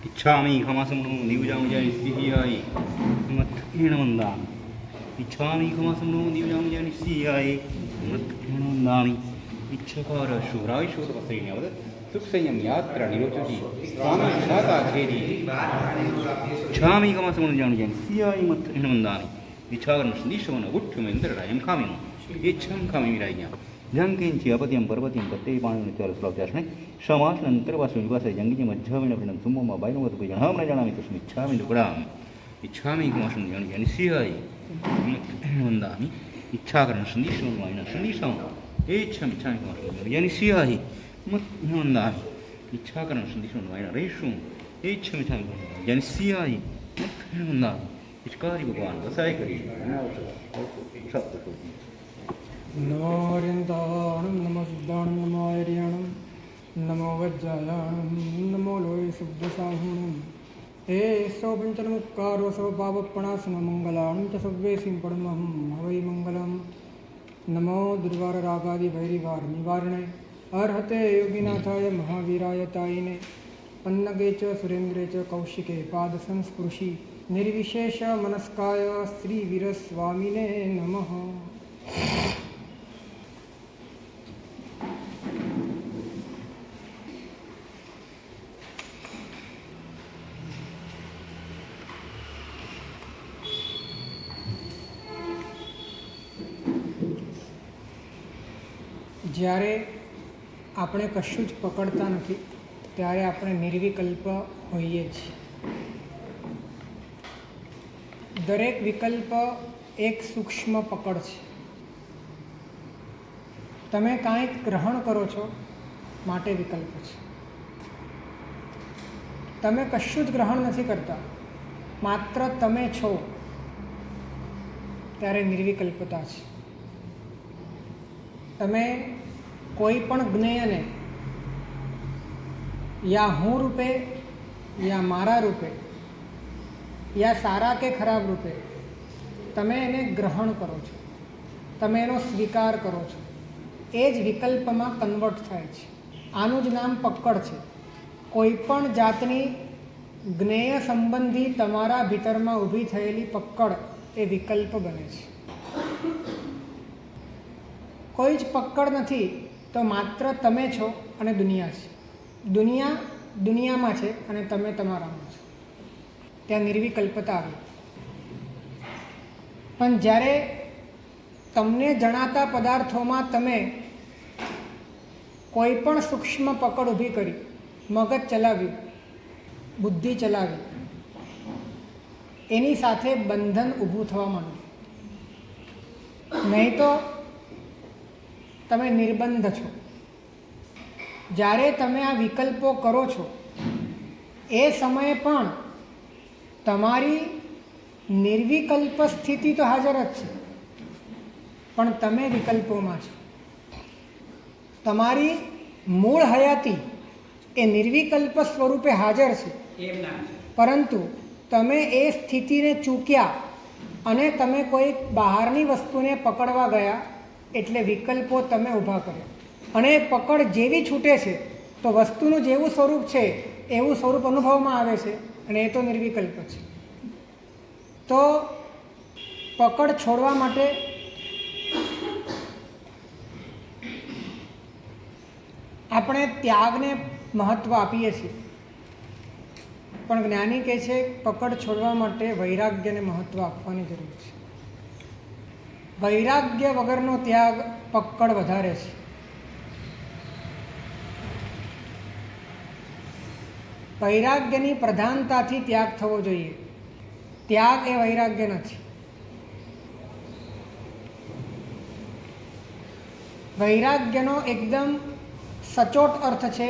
इच्छामि खमसमनो दिव्यामुजानि स्थियाय मत्कीर्णवन्दामि इच्छामि खमसमनो दिव्यामुजानि स्थियाय मत्कीर्णवन्दामि इच्छकार शूराय शूरवसैन्यवद सुखसंयम यात्रा निरोचति स्वामी शाता खेरी इच्छामि खमसमनो दिव्यामुजानि स्थियाय मत्कीर्णवन्दामि इच्छाकरण संदिशवन गुठ्ठमेन्द्ररायं खामिम इच्छं खामिराय्या जंकिंची अपत्यं पर्वत्यं पत्ते पाणिनित्यार श्लोक्यास्मै समासनन्तरवासुनिवासे जंगिजे मध्यविनपणं सुमम बैनवतुपजन हम न जानामि तस्मिच्छामि दुकडामि इच्छामि कुमासं जनिसिहाय वन्दामि इच्छाकरण संदिशवन्वायिन संदिशं इच्छामि इच्छामि कुमासं जनिसिहाय वन्दामि इच्छाकरण संदिशवन्वायिन रेषुं इच्छामि इच्छामि जनिसिहाय वन्दामि इच्छकारी भगवान वसाय करी सप्तकोटि नमो हरियन्ताणं नमो सिद्धाणं नमो आर्याणं नमो वज्रायाणं नमो लोये शुद्धसाहुणं हे सौ पञ्चनमुक्कारो सौ पावपणासनमङ्गलाणं च सव्वेसिं परमहं हवै मङ्गलं नमो दुर्वाररागादिभैरिवारनिवारणे अर्हते योगिनाथाय महावीराय तायिने पन्नगे च सुरेन्द्रे च कौशिके पादसंस्पृशि निर्विशेष मनस्काय श्रीवीरस्वामिने नमः। જ્યારે આપણે કશું જ પકડતા નથી ત્યારે આપણે નિર્વિકલ્પ હોઈએ છીએ. દરેક વિકલ્પ એક સૂક્ષ્મ પકડ છે. તમે કાંઈક ગ્રહણ કરો છો માટે વિકલ્પ છે. તમે કશું જ ગ્રહણ નથી કરતા, માત્ર તમે છો ત્યારે નિર્વિકલ્પતા છે. તમે કોઈ પણ જ્ઞેયને યા હું રૂપે યા મારા રૂપે યા સારા કે ખરાબ રૂપે તમે એને ગ્રહણ કરો છો, તમે એનો સ્વીકાર કરો છો. એ જ વિકલ્પમાં કન્વર્ટ થાય છે. આનું જ નામ પકડ છે. કોઈ પણ જાતની જ્ઞેય સંબંધી તમારા ભીતરમાં ઊભી થયેલી પકડ એ વિકલ્પ બને છે. કોઈ જ પકડ નથી તો માત્ર તમે છો અને દુનિયા છે. દુનિયા દુનિયામાં છે અને તમે તમારામાં છો. ત્યાં નિર્વિકલ્પતા આવી. પણ જ્યારે તમને જણાતા પદાર્થોમાં તમે કોઈ પણ સૂક્ષ્મ પકડ ઊભી કરી, મગજ ચલાવ્યું, બુદ્ધિ ચલાવી, એની સાથે બંધન ઊભું થવા માંડ્યું. નહીં તો તમે નિર્બંધ છો. જ્યારે તમે આ વિકલ્પો કરો છો એ સમયે પણ તમારી નિર્વિકલ્પ સ્થિતિ તો હાજર જ છે, પણ તમે વિકલ્પોમાં છો. તમારી મૂળ હયાતી એ નિર્વિકલ્પ સ્વરૂપે હાજર છે, પરંતુ તમે એ સ્થિતિને ચૂક્યા અને તમે કોઈ બહારની વસ્તુને પકડવા ગયા એટલે વિકલ્પો તમે ઊભા કર્યા. અને પકડ જેવી છૂટે છે તો વસ્તુનું જેવું સ્વરૂપ છે એવું સ્વરૂપ અનુભવમાં આવે છે અને એ તો નિર્વિકલ્પ છે. તો પકડ છોડવા માટે આપણે ત્યાગને મહત્ત્વ આપીએ છીએ, પણ જ્ઞાની કહે છે પકડ છોડવા માટે વૈરાગ્યને મહત્ત્વ આપવાની જરૂર છે. વૈરાગ્ય વગરનો ત્યાગ પકડ વધારે છે. વૈરાગ્યની પ્રધાનતાથી ત્યાગ થવો જોઈએ. ત્યાગ એ વૈરાગ્ય નથી. વૈરાગ્યનો એકદમ સચોટ અર્થ છે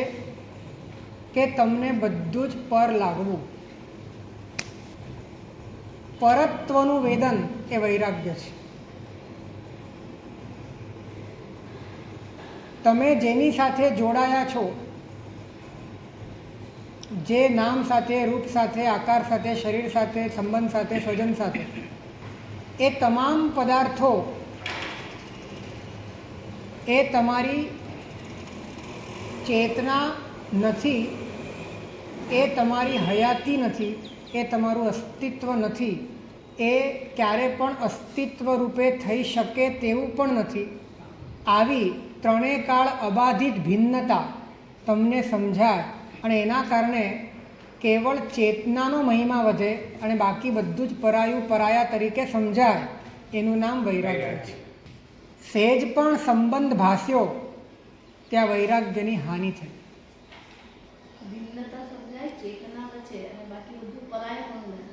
કે તમને બધું જ પર લાગવું. પરત્વનું વેદન એ વૈરાગ્ય છે. તમે જેની સાથે જોડાયા છો, જે નામ સાથે, રૂપ સાથે, આકાર સાથે, શરીર સાથે, સંબંધ સાથે, સ્વજન સાથે, એ તમામ પદાર્થો એ તમારી ચેતના નથી, એ તમારી હયાતી નથી, એ તમારું અસ્તિત્વ નથી, એ ક્યારે પણ અસ્તિત્વ રૂપે થઈ શકે તેવું પણ નથી. આવી ત્રણેય કાળ અબાધિત ભિન્નતા તમને સમજાય અને એના કારણે કેવળ ચેતનાનો મહિમા વધે અને બાકી બધું જ પરાયું પરાયા તરીકે સમજાય, એનું નામ વૈરાગ્ય છે. સહેજ પણ સંબંધ ભાસ્યો ત્યાં વૈરાગ્યની હાનિ થઈ.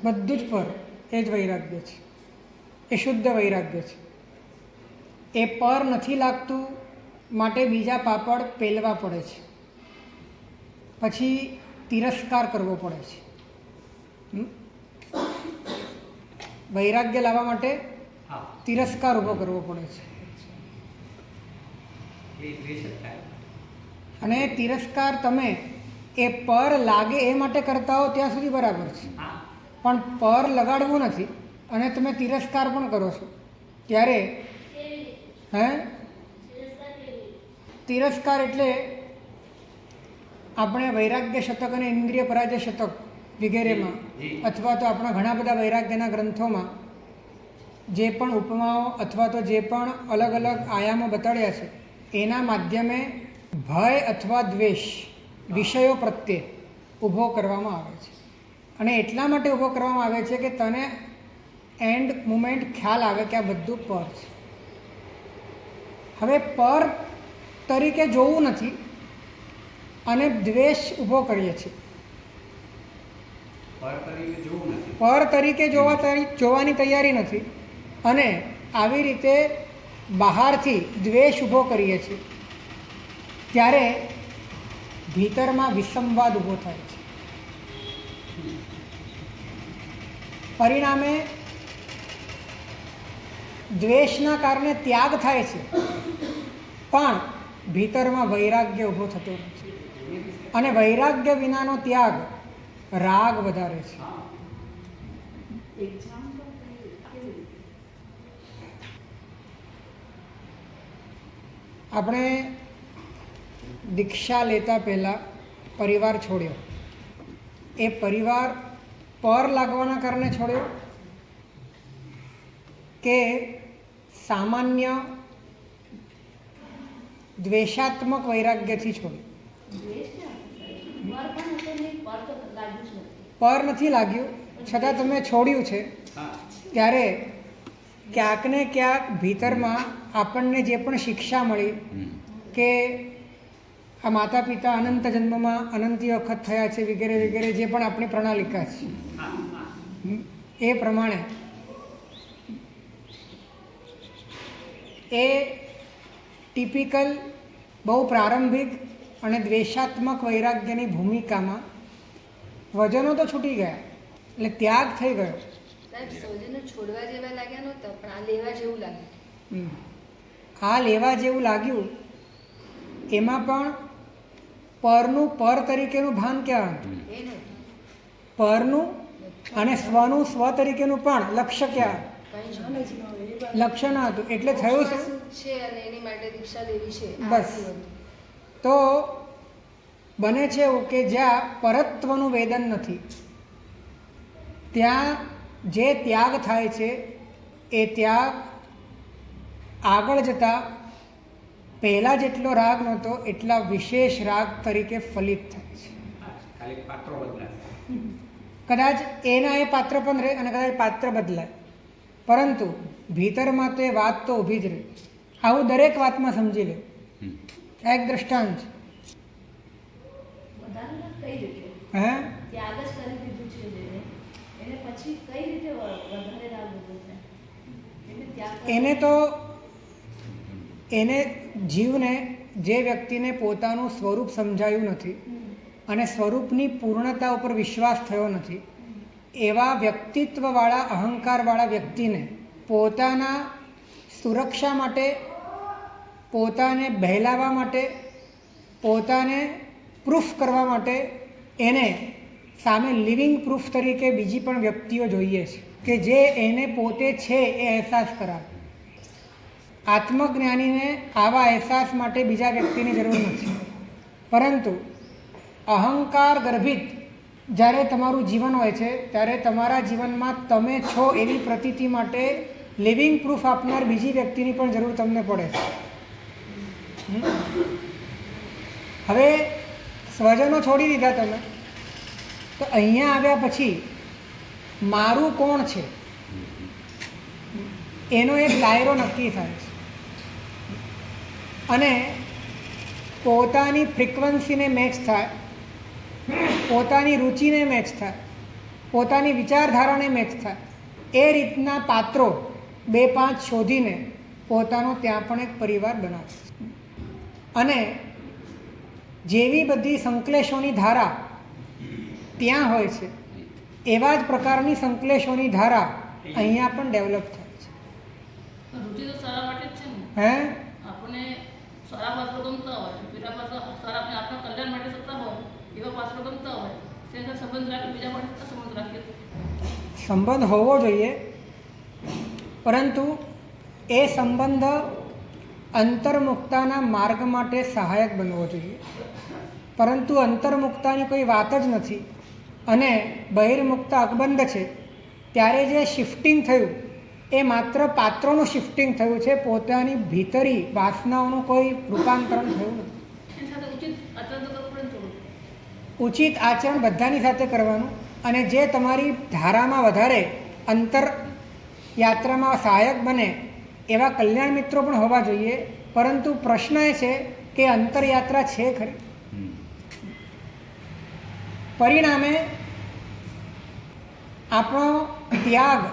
બધું જ પર, એ જ વૈરાગ્ય છે. એ શુદ્ધ વૈરાગ્ય છે. એ પર નથી લાગતું માટે બીજા પાપડ પેલવા પડે છે, પછી તિરસ્કાર કરવો પડે છે. વૈરાગ્ય લાવવા માટે તિરસ્કાર ઊભો કરવો પડે છે. અને તિરસ્કાર તમે એ પર લાગે એ માટે કરતા હો ત્યાં સુધી બરાબર છે, પણ પર લગાડવું નથી અને તમે તિરસ્કાર પણ કરો છો ત્યારે તિરસ્કાર એટલે આપણે વૈરાગ્ય શતક અને ઇન્દ્રિય પરાજય શતક વગેરેમાં અથવા તો આપણા ઘણા બધા વૈરાગ્યના ગ્રંથોમાં જે પણ ઉપમાઓ અથવા તો જે પણ અલગ અલગ આયામો બતાડ્યા છે, એના માધ્યમે ભય અથવા દ્વેષ વિષયો પ્રત્યે ઊભો કરવામાં આવે છે. અને એટલા માટે ઊભો કરવામાં આવે છે કે તને એન્ડ મુમેન્ટ ખ્યાલ આવે કે આ બધું પર છે. હવે પર તરીકે જોવું નથી અને દ્વેષ ઊભો કરીએ છીએ. પર તરીકે જોવાની તૈયારી નથી અને આવી રીતે બહારથી દ્વેષ ઊભો કરીએ છીએ ત્યારે ભીતરમાં વિસંવાદ ઊભો થાય છે. પરિણામે દ્વેષના કારણે ત્યાગ થાય છે, પણ ભીતરમાં વૈરાગ્ય ઊભો થતો નથી. અને વૈરાગ્ય વિનાનો ત્યાગ રાગ વધારે છે. આપણે દીક્ષા લેતા પહેલાં પરિવાર છોડ્યો. એ પરિવાર પર લાગવાના કારણે છોડ્યો કે સામાન્ય દ્વેષાત્મક વૈરાગ્યથી છોડ્યો? પર નથી લાગ્યું છતાં તમે છોડ્યું છે ત્યારે ક્યાંક ને ક્યાંક ભીતરમાં આપણને જે પણ શિક્ષા મળી કે આ માતા પિતા અનંત જન્મમાં અનંતી વખત થયા છે વગેરે વગેરે જે પણ આપણી પ્રણાલિકા છે એ પ્રમાણે એ ટિપિકલ બહુ પ્રારંભિક અને દ્વેષાત્મક વૈરાગ્યની ભૂમિકામાં વજનો તો છૂટી ગયા એટલે ત્યાગ થઈ ગયો. છોડવા જેવા લાગ્યા નહોતા પણ આ લેવા જેવું લાગ્યું. આ લેવા જેવું લાગ્યું એમાં પણ પરનું પર તરીકેનું ભાન કહેવાનું, પરનું અને સ્વનું સ્વ તરીકેનું પણ લક્ષ્ય ક્યાં લક્ષ્ય ન હતું. એટલે થયું છે અને એની માટે દીક્ષા લેવી છે. બસ તો બને છે એવું કે જ્યાં પરત્વનું વેદન નથી ત્યાં જે ત્યાગ થાય છે એ ત્યાગ આગળ જતાં પહેલાં જેટલો રાગ નહોતો એટલા વિશેષ રાગ તરીકે ફલિત થાય છે. કદાચ એના એ પાત્ર પણ રહે અને કદાચ પાત્ર બદલાય, પરંતુ ભીતરમાં તો એ વાત તો ઊભી જ રહે. આવું દરેક વાતમાં સમજી લે. એક દ્રષ્ટાંત એને તો એને જીવને જે વ્યક્તિને પોતાનું સ્વરૂપ સમજાયું નથી અને સ્વરૂપની પૂર્ણતા ઉપર વિશ્વાસ થયો નથી, એવા વ્યક્તિત્વવાળા અહંકારવાળા વ્યક્તિને પોતાના સુરક્ષા માટે, પોતાને બહેલાવવા માટે, પોતાને પ્રૂફ કરવા માટે એને સામે લિવિંગ પ્રૂફ તરીકે બીજી પણ વ્યક્તિઓ જોઈએ છે કે જે એને પોતે છે એ અહેસાસ કરાવે. આત્મજ્ઞાનીને આવા અહેસાસ માટે બીજા વ્યક્તિની જરૂર નથી, પરંતુ અહંકાર ગર્ભિત જ્યારે તમારું જીવન હોય છે ત્યારે તમારા જીવનમાં તમે છો એવી પ્રતીતિ માટે લિવિંગ પ્રૂફ આપનાર બીજી વ્યક્તિની પણ જરૂર તમને પડે છે. હવે સ્વજનો છોડી દીધા તમે, તો અહીંયા આવ્યા પછી મારું કોણ છે એનો એક દાયરો નક્કી થાય છે અને પોતાની ફ્રિકવન્સીને મેચ થાય, પોતાની રુચિને મેચ થાય, પોતાની વિચારધારાને મેચ થાય, એ રીતના પાત્રો 2-5 શોધીને પોતાનો ત્યાં પણ એક પરિવાર બનાવે છે. અને જેવી બધી સંશ્લેષોની ધારા ત્યાં હોય છે એવા જ પ્રકારની સંશ્લેષોની ધારા અહીંયા પણ ડેવલપ થાય છે. રુચિ તો સારા માટે જ છે ને. હે આપણને સારા પાત્રો ગમતા હોય, બીજા પાત્રો સારા આપણે આપણા કલ્યાણ માટે થતા હોય એવા પાત્રો ગમતા હોય, તેના સાથે સંબંધ રાખી બીજા માટે સંબંધ રાખીએ. સંબંધ હોવો જોઈએ, પરંતુ એ સંબંધ અંતર્મુક્તાના માર્ગ માટે સહાયક બનવો જોઈએ. પરંતુ અંતર્મુક્તાની કોઈ વાત જ નથી અને બહિર્મુક્તા અકબંધ છે, ત્યારે જે શિફ્ટિંગ થયું એ માત્ર પાત્રોનું શિફ્ટિંગ થયું છે, પોતાની ભીતરી વાસનાઓનું કોઈ રૂપાંતરણ થયું નથી. એની સાથે ઉચિત આચરણ તો કરવું પડે ને થોડું. ઉચિત આચરણ બધાની સાથે કરવાનું, અને જે તમારી ધારામાં વધારે અંતર યાત્રામાં સહાયક બને એવા કલ્યાણ મિત્રો પણ હોવા જોઈએ. પરંતુ પ્રશ્ન એ છે કે અંતરયાત્રા છે ખરી? પરિણામે આપણો ત્યાગ,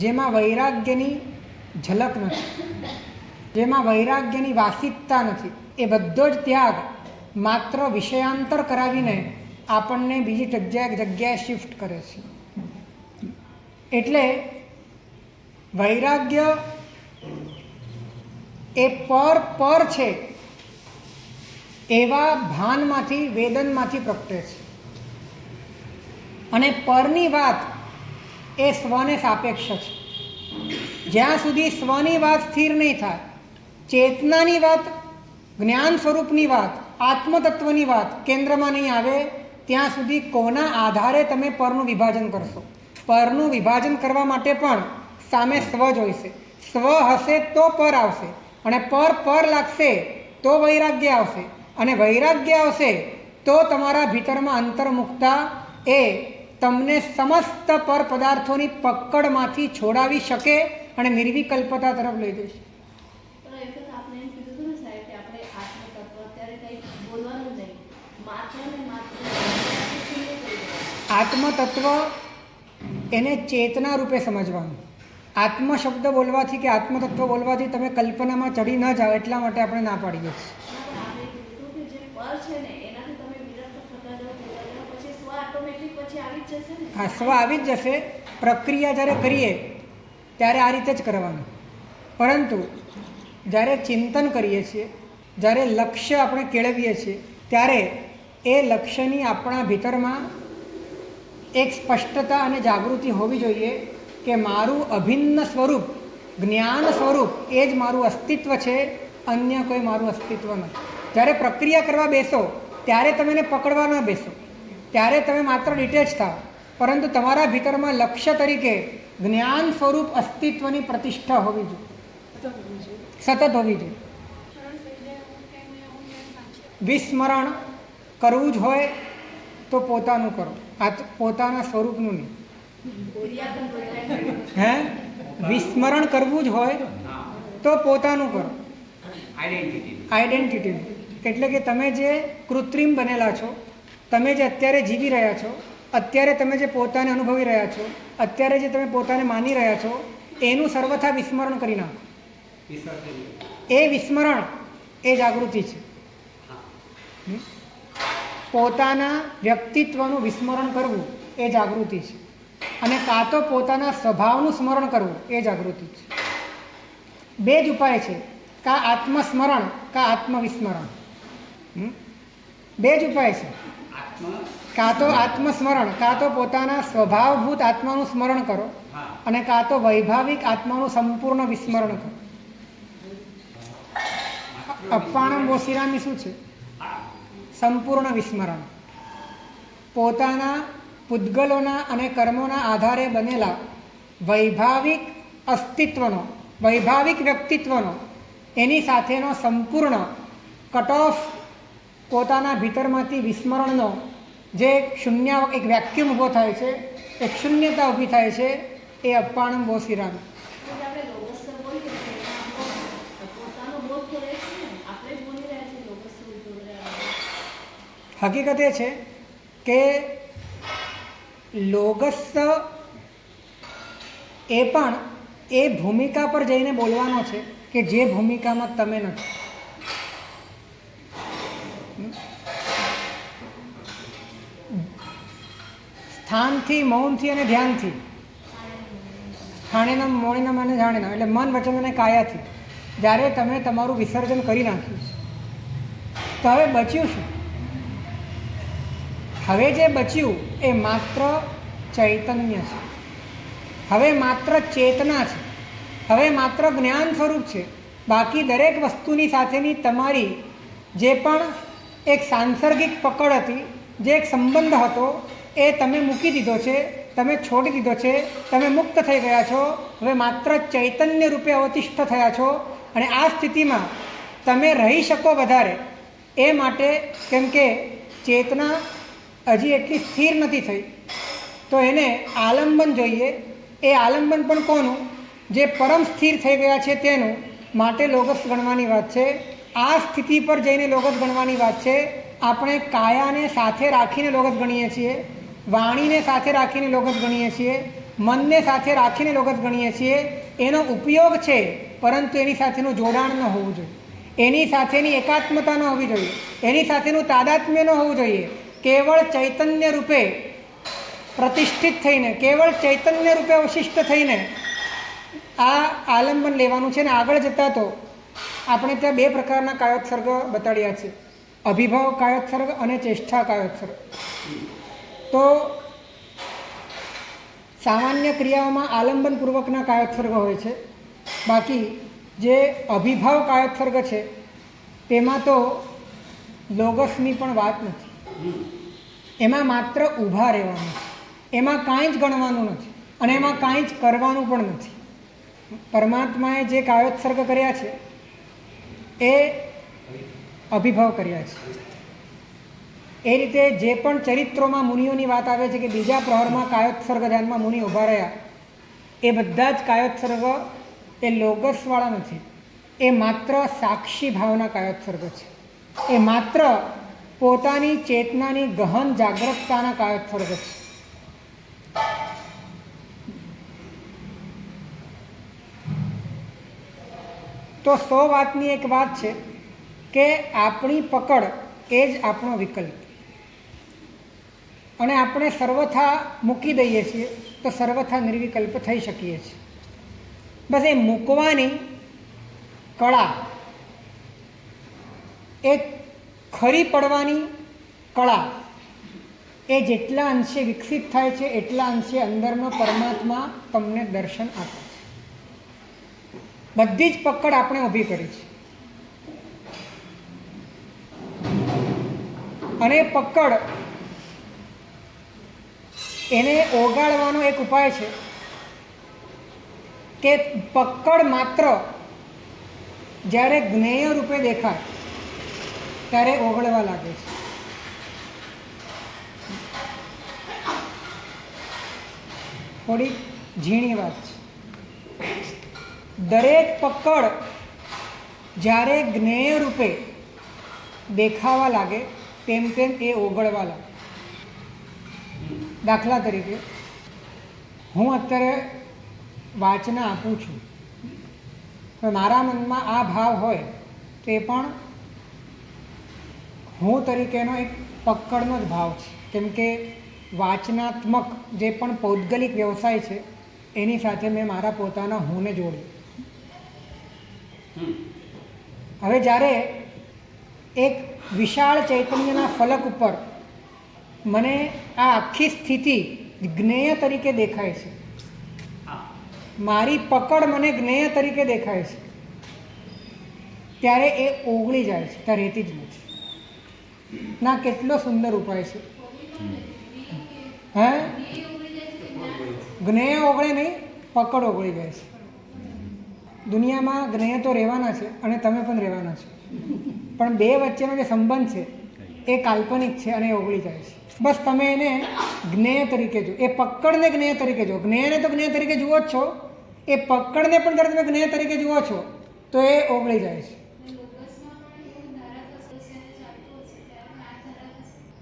જેમાં વૈરાગ્યની ઝલક નથી, જેમાં વૈરાગ્યની વાસિતતા નથી, એ બધો જ ત્યાગ માત્ર વિષયાંતર કરાવીને આપણને બીજી જગ્યાએ શિફ્ટ કરે છે. એટલે વૈરાગ્ય એ પર છે એવા ભાનમાંથી, વેદનમાંથી પ્રગટે છે. અને પરની વાત એ સ્વને સાપેક્ષ છે. જ્યાં સુધી સ્વની વાત સ્થિર નહીં થાય, ચેતનાની વાત, જ્ઞાન સ્વરૂપની વાત, આત્મતત્વની વાત કેન્દ્રમાં નહીં આવે, ત્યાં સુધી કોના આધારે તમે પરનું વિભાજન કરશો? પરનું વિભાજન કરવા માટે પણ સામે સ્વ જોઈશે. સ્વ હશે તો પર આવશે, અને પર લાગશે તો વૈરાગ્ય આવશે, અને વૈરાગ્ય આવશે તો તમારા ભીતરમાં અંતર્મુક્તા એ તમને સમસ્ત પર પદાર્થોની પકડમાંથી છોડાવી શકે અને નિર્વિકલ્પતા તરફ લઈ જશે. પણ એક વખત આપણે એમ કીધું હતું ને સાહેબ કે આપણે આત્મતત્વ અત્યારે કંઈ બોલવાનું નહીં, માત્ર ને માત્ર આત્મતત્વ એને ચેતના રૂપે સમજવાનું. આત્મ શબ્દ બોલવાથી કે આત્મતત્વ બોલવાથી તમે કલ્પનામાં ચડી ન જાઓ, એટલા માટે આપણે ના પાડીએ છીએ. આપણે કીધું કે જે પર છે ને એનાથી તમે વિરક્ત થતા જાઓ, પછી સ્વ ઓટોમેટિક પછી આવી જ જશે ને. હા, સ્વ આવી જ જશે. પ્રક્રિયા જ્યારે કરીએ ત્યારે આ રીતે જ કરવાનું. પરંતુ જ્યારે ચિંતન કરીએ છીએ, જ્યારે લક્ષ્ય આપણે કેળવીએ છીએ, ત્યારે એ લક્ષ્યની આપણા ભીતરમાં એક સ્પષ્ટતા અને જાગૃતિ હોવી જોઈએ કે મારું અભિન્ન સ્વરૂપ, જ્ઞાન સ્વરૂપ એ જ મારું અસ્તિત્વ છે, અન્ય કોઈ મારું અસ્તિત્વ નથી. જ્યારે પ્રક્રિયા કરવા બેસો ત્યારે તમે એને પકડવા ન બેસો, ત્યારે તમે માત્ર ડિટેચ થાઓ, પરંતુ તમારા ભીતરમાં લક્ષ્ય તરીકે જ્ઞાન સ્વરૂપ અસ્તિત્વની પ્રતિષ્ઠા હોવી જોઈએ, સતત હોવી જોઈએ. વિસ્મરણ કરવું જ હોય તો પોતાનું કરો, પોતાના સ્વરૂપનું નહીં. હે, વિસ્મરણ કરવું જ હોય તો પોતાનું કરો, આઈડેન્ટિટી. એટલે કે તમે જે કૃત્રિમ બનેલા છો, તમે જે અત્યારે જીવી રહ્યા છો, અત્યારે તમે જે પોતાને અનુભવી રહ્યા છો, અત્યારે જે તમે પોતાને માની રહ્યા છો, એનું સર્વથા વિસ્મરણ કરી નાખો. એ વિસ્મરણ એ જાગૃતિ છે. પોતાના વ્યક્તિત્વનું વિસ્મરણ કરવું એ જાગૃતિ છે. અને કાં તો પોતાના સ્વભાવનું સ્મરણ કરવું એ જાગૃતિ છે. બે જ ઉપાય છે, કાં આત્મસ્મરણ કાં આત્મવિસ્મરણ. બે જ ઉપાય છે, કાં તો આત્મસ્મરણ, કાં તો પોતાના સ્વભાવભૂત આત્માનું સ્મરણ કરો, અને કાં તો વૈભાવિક આત્માનું સંપૂર્ણ વિસ્મરણ કરો. અપ્પાણમ વોશિરામી શું છે? સંપૂર્ણ વિસ્મરણ. પોતાના પૂતગલોના અને કર્મોના આધારે બનેલા વૈભાવિક અસ્તિત્વનો, વૈભાવિક વ્યક્તિત્વનો, એની સાથેનો સંપૂર્ણ કટ ઓફ પોતાના ભીતરમાંથી વિસ્મરણનો જે શૂન્ય, એક વેક્યુમ ઊભો થાય છે, એક શૂન્યતા ઊભી થાય છે, એ અપ્પાણમ વોશિરામી. આપણે લોગસ્તર બોલીએ છીએ, પોતાનો બોધ તો રહે છે ને, આપણે જ બોલી રહ્યા છીએ લોગસ્તર બોલી રહ્યા. હકીકત એ છે કે લોગસ્થ એ પણ એ ભૂમિકા પર જઈને બોલવાનો છે કે જે ભૂમિકામાં તમે નથી. સ્થાનથી, મૌનથી અને ધ્યાનથી, સ્થાણેનમ મૌણેનમ અને જાણેનમ, એટલે મન, વચન અને કાયાથી જ્યારે તમે તમારું વિસર્જન કરી નાખ્યું છે, તો હવે બચ્યું શું? હવે જે બચ્યું એ માત્ર ચૈતન્ય છે, હવે માત્ર ચેતના છે, હવે માત્ર જ્ઞાન સ્વરૂપ છે. બાકી દરેક વસ્તુની સાથેની તમારી જે પણ એક સાંસર્ગિક પકડ હતી, જે એક સંબંધ હતો, એ તમે મૂકી દીધો છે, તમે છોડી દીધો છે, તમે મુક્ત થઈ ગયા છો. હવે માત્ર ચૈતન્ય રૂપે અવતિષ્ઠ થયા છો. અને આ સ્થિતિમાં તમે રહી શકો વધારે એ માટે, કેમ કે ચેતના હજી એટલી સ્થિર નથી થઈ, તો એને આલંબન જોઈએ. એ આલંબન પણ કોનું? જે પરમ સ્થિર થઈ ગયા છે તેનું. માટે લોગસ ગણવાની વાત છે. આ સ્થિતિ પર જઈને લોગસ ગણવાની વાત છે. આપણે કાયાને સાથે રાખીને લોગસ ગણીએ છીએ, વાણીને સાથે રાખીને લોગસ ગણીએ છીએ, મનને સાથે રાખીને લોગસ ગણીએ છીએ. એનો ઉપયોગ છે, પરંતુ એની સાથેનું જોડાણ ન હોવું જોઈએ, એની સાથેની એકાત્મતા ન હોવી જોઈએ, એની સાથેનું તાદાત્મ્ય ન હોવું જોઈએ. કેવળ ચૈતન્ય રૂપે પ્રતિષ્ઠિત થઈને, કેવળ ચૈતન્ય રૂપે અવશિષ્ટ થઈને આ આલંબન લેવાનું છે. ને આગળ જતાં તો આપણે ત્યાં બે પ્રકારના કાયોત્સર્ગ બતાડ્યા છે, અભિભાવ કાયોત્સર્ગ અને ચેષ્ટા કાયોત્સર્ગ. તો સામાન્ય ક્રિયાઓમાં આલંબનપૂર્વકના કાયોત્સર્ગ હોય છે. બાકી જે અભિભાવ કાયોત્સર્ગ છે તેમાં તો લોગસની પણ વાત નથી. એમાં માત્ર ઊભા રહેવાનું છે, એમાં કાંઈ જ ગણવાનું નથી અને એમાં કાંઈ જ કરવાનું પણ નથી. પરમાત્માએ જે કાયોત્સર્ગ કર્યા છે એ અભિભાવ કર્યા છે. એ રીતે જે પણ ચરિત્રોમાં મુનિઓની વાત આવે છે કે બીજા પ્રહરમાં કાયોત્સર્ગ ધ્યાનમાં મુનિ ઊભા રહ્યા, એ બધા જ કાયોત્સર્ગ એ લોગસવાળા નથી, એ માત્ર સાક્ષી ભાવના કાયોત્સર્ગ છે. એ માત્ર પોતાની ચેતનાની ગહન જાગૃતતાના કાયોત્સર્ગ છે. તો 100 વાતની એક વાત છે કે આપણી પકડ એ જ આપણો વિકલ્પ, અને આપણે સર્વથા મૂકી દઈએ છીએ તો સર્વથા નિર્વિકલ્પ થઈ શકીએ છીએ. બસ એ મૂકવાની કળા, એ ખરી પડવાની કળા, એ જેટલા અંશે વિકસિત થાય છે એટલા અંશે અંદરનો પરમાત્મા તમને દર્શન આપે છે. બધી જ પકડ આપણે ઊભી કરી છે, અને પકડ એને ઓગાળવાનો એક ઉપાય છે કે પકડ માત્ર જ્યારે જ્ઞેય રૂપે દેખાય ત્યારે ઓગળવા લાગે છે. થોડી ઝીણી વાત છે. દરેક પકડ જ્યારે જ્ઞેય રૂપે દેખાવા લાગે તેમ તેમ એ ઓગળવા લાગે. દાખલા તરીકે હું અત્યારે વાચના આપું છું, હવે મારા મનમાં આ ભાવ હોય તો એ પણ હું તરીકેનો એક પકડનો જ ભાવ છે. કેમ કે વાચનાત્મક જે પણ પૌદ્ગલિક વ્યવસાય છે એની સાથે મેં મારા પોતાના હુંને જોડ્યું. હવે જ્યારે એક વિશાળ ચૈતન્યના ફલક ઉપર મને આ આખી સ્થિતિ જ્ઞેય તરીકે દેખાય છે, મારી પકડ મને જ્ઞેય તરીકે દેખાય છે, ત્યારે એ ઓગળી જાય છે, ત્યાં રહેતી જ નથી. ના કેટલો સુંદર ઉપાય છે. હે જ્ઞેય ઓગળે નહીં, પકડ ઓગળી જાય છે. દુનિયામાં જ્ઞેય તો રહેવાના છે અને તમે પણ રહેવાના છો, પણ બે વચ્ચેનો જે સંબંધ છે એ કાલ્પનિક છે અને એ ઓગળી જાય છે. બસ તમે એને જ્ઞેય તરીકે જુઓ, એ પકડને જ્ઞેય તરીકે જુઓ. જ્ઞેયને તો જ્ઞેય તરીકે જુઓ જ છો, એ પકડને પણ જ્યારે તમે જ્ઞેય તરીકે જુઓ છો તો એ ઓગળી જાય છે.